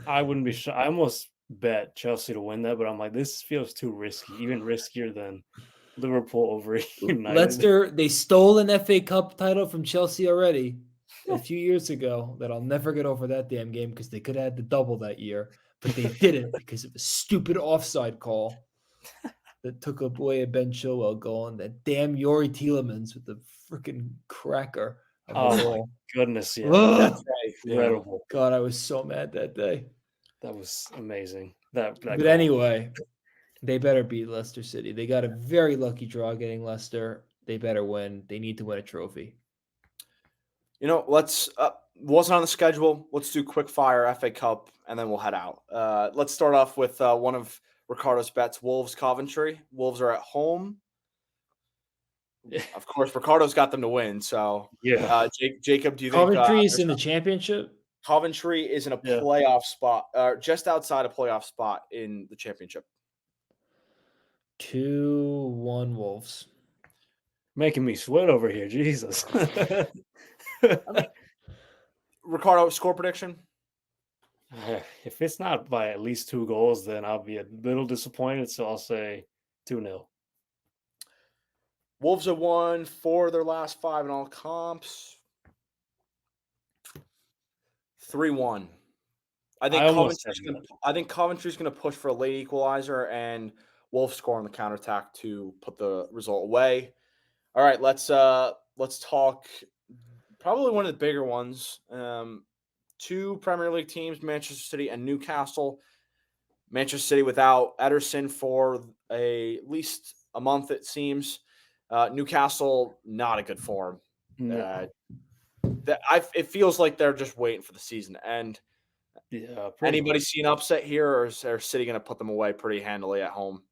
I wouldn't be sure. I almost bet Chelsea to win that, but I'm like, this feels too risky, even riskier than Liverpool over United. Leicester, they stole an FA Cup title from Chelsea already a few years ago. That I'll never get over that damn game because they could have had the double that year, but they didn't because of a stupid offside call that took away a Ben Chilwell goal, and that damn Yori Tielemans with the freaking cracker of Oh a my goal. goodness, yeah. Ugh. That's right. Yeah. Incredible. God, I was so mad that day. That was amazing. That But goal. anyway, they better beat Leicester City. They got a very lucky draw getting Leicester. They better win. They need to win a trophy. You know, let's wasn't on the schedule. Let's do quick fire FA Cup, and then we'll head out. Let's start off with one of Ricardo's bets: Wolves Coventry. Wolves are at home. Of course, Ricardo's got them to win. So, Yeah. Jacob, do you think Coventry is in the championship? Coventry is in a Yeah. playoff spot, just outside a playoff spot in the championship? 2-1 Wolves. Making me sweat over here. Jesus. Ricardo, score prediction? If it's not by at least 2 goals, then I'll be a little disappointed. So I'll say 2-0. Wolves have won 4 of their last 5 in all comps. 3-1. I think Coventry's going to push for a late equalizer, and Wolves score on the counterattack to put the result away. All right, let's talk probably one of the bigger ones. 2 Premier League teams, Manchester City and Newcastle. Manchester City without Ederson for at least a month, it seems. Newcastle, not a good form. No. It feels like they're just waiting for the season to end. Yeah. Anybody see an upset here, or is City going to put them away pretty handily at home?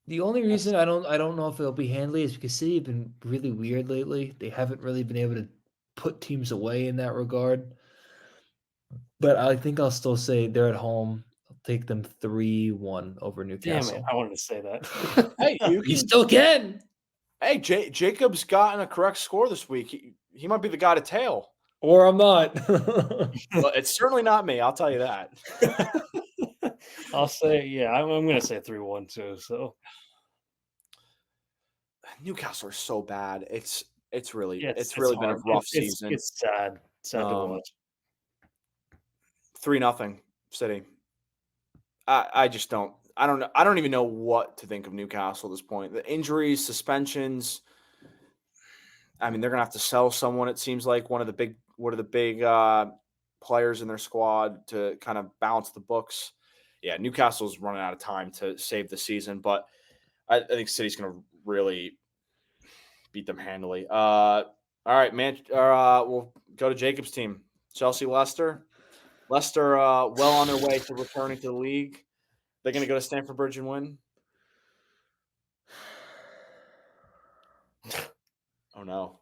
The only reason I don't know if it'll be handily is because City have been really weird lately. They haven't really been able to put teams away in that regard. But I think I'll still say they're at home. I'll take them 3-1 over Newcastle. Damn it! I wanted to say that. Hey, you still can. Hey, Jacob's gotten a correct score this week. He might be the guy to tail. Or I'm not. Well, it's certainly not me. I'll tell you that. I'll say, yeah, I'm going to say 3-1 too. So Newcastle are so bad. It's really it's really been a hard. rough season. It's sad to watch. 3-0 City. I just don't. I don't know. I don't even know what to think of Newcastle at this point. The injuries, suspensions. I mean, they're gonna have to sell someone. It seems like one of the big players in their squad to kind of balance the books. Yeah, Newcastle's running out of time to save the season, but I think City's gonna really beat them handily. All right, man. We'll go to Jacob's team, Chelsea, Leicester. Leicester, well on their way to returning to the league. They're going to go to Stamford Bridge and win. Oh, no.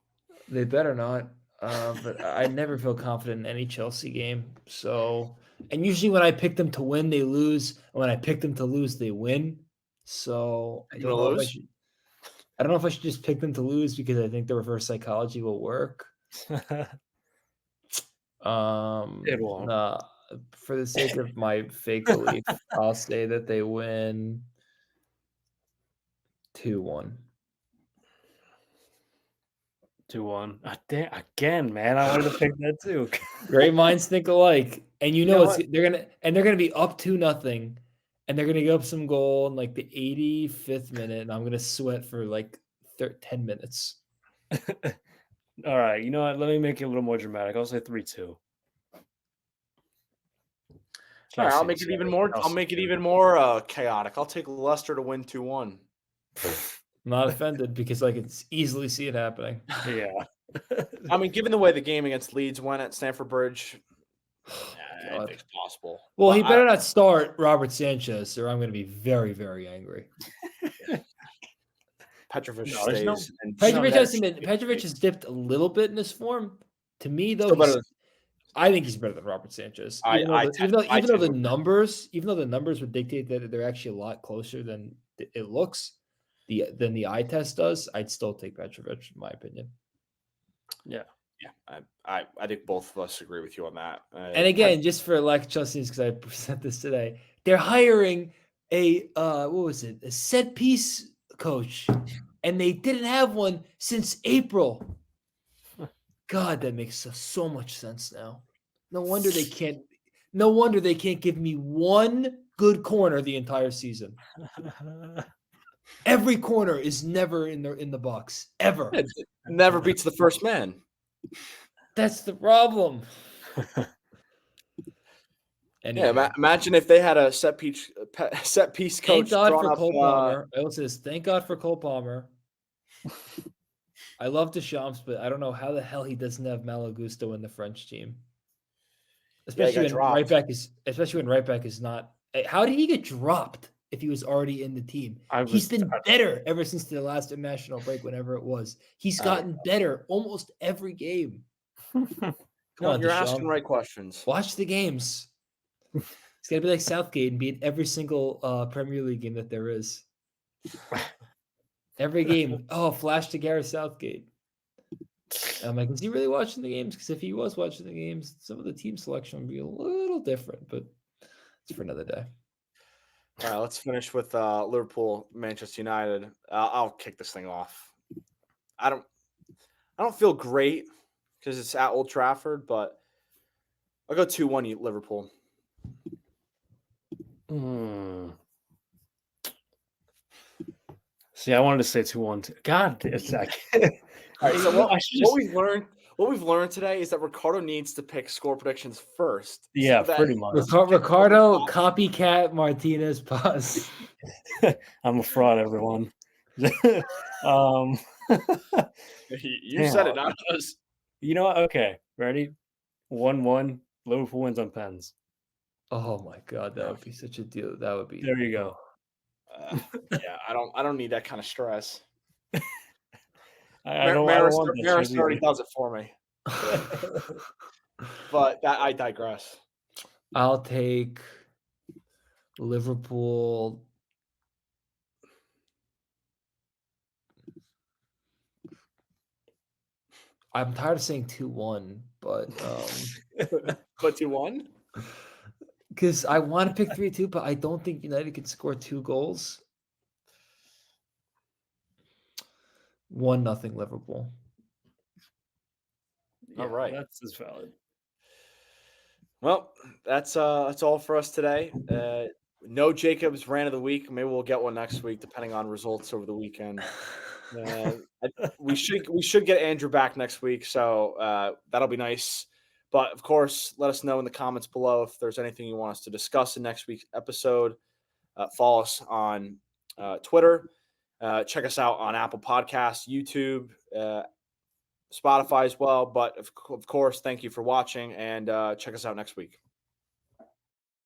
They better not. But I never feel confident in any Chelsea game. So, and usually when I pick them to win, they lose. And when I pick them to lose, they win. So I don't know if I should just pick them to lose because I think the reverse psychology will work. It won't. For the sake of my fake belief, I'll say that they win 2-1. 2-1. Again, man, I wanted to pick that too. Great minds think alike, and they're gonna be up 2-0, and they're gonna give up some goal in like the 85th minute, and I'm gonna sweat for like 10 minutes. All right, you know what? Let me make it a little more dramatic. I'll say 3-2. All right, I'll make it even more. I'll make it even more chaotic. I'll take Leicester to win 2-1. I'm not offended because I can easily see it happening. Yeah. I mean, given the way the game against Leeds went at Stamford Bridge, I think it's possible. Well, he better not start Robert Sanchez, or I'm going to be very, very angry. Petrovic stays. Petrovic has dipped a little bit in his form. To me, though, I think he's better than Robert Sanchez. Even though the numbers would dictate that they're actually a lot closer than it looks, than the eye test does, I'd still take Petrovic, in my opinion. Yeah. Yeah, I think both of us agree with you on that. And again, just for like Chelsea's, because I present this today, they're hiring a a set piece coach, and they didn't have one since April. God, that makes so much sense now. No wonder they can't. No wonder they can't give me one good corner the entire season. Every corner is never in the box ever. It never beats the first man. That's the problem. Anyway. Yeah, imagine if they had a set piece coach. Thank God drawn for up, Cole Palmer. I will say this. Thank God for Cole Palmer. I love Deschamps, but I don't know how the hell he doesn't have Malo Gusto in the French team. Especially when right back is not. How did he get dropped if he was already in the team? He's been better ever since the last international break, whenever it was. He's gotten better almost every game. Come on, you're asking right questions. Watch the games. It's got to be like Southgate and be in every single Premier League game that there is. Every game. Oh, flash to Gareth Southgate. I'm like, is he really watching the games? Because if he was watching the games, some of the team selection would be a little different, but it's for another day. All right, let's finish with Liverpool, Manchester United. I'll kick this thing off. I don't feel great because it's at Old Trafford, but I'll go 2-1 Liverpool. See, I wanted to say 2-1. God, it's like. All right, so what we've learned today is that Ricardo needs to pick score predictions first. Yeah, pretty much. Ricardo, copycat, Martinez, pause. I'm a fraud, everyone. You said it, not us. You know what? Okay, ready? 1-1. Liverpool wins on pens. Oh my God, that would be such a deal. That would be. There you go. Yeah, I don't need that kind of stress. I don't want that. Maris already does it for me. But I digress. I'll take Liverpool. I'm tired of saying 2-1, but but 2-1? Because I want to pick 3-2, but I don't think United can score 2 goals. 1-0 Liverpool. All right. That's as valid. Well, that's all for us today. No Jacobs rant of the week. Maybe we'll get one next week, depending on results over the weekend. We should get Andrew back next week, so that'll be nice. But of course, let us know in the comments below if there's anything you want us to discuss in next week's episode. Follow us on Twitter. Check us out on Apple Podcasts, YouTube, Spotify as well. But of course, thank you for watching, and check us out next week.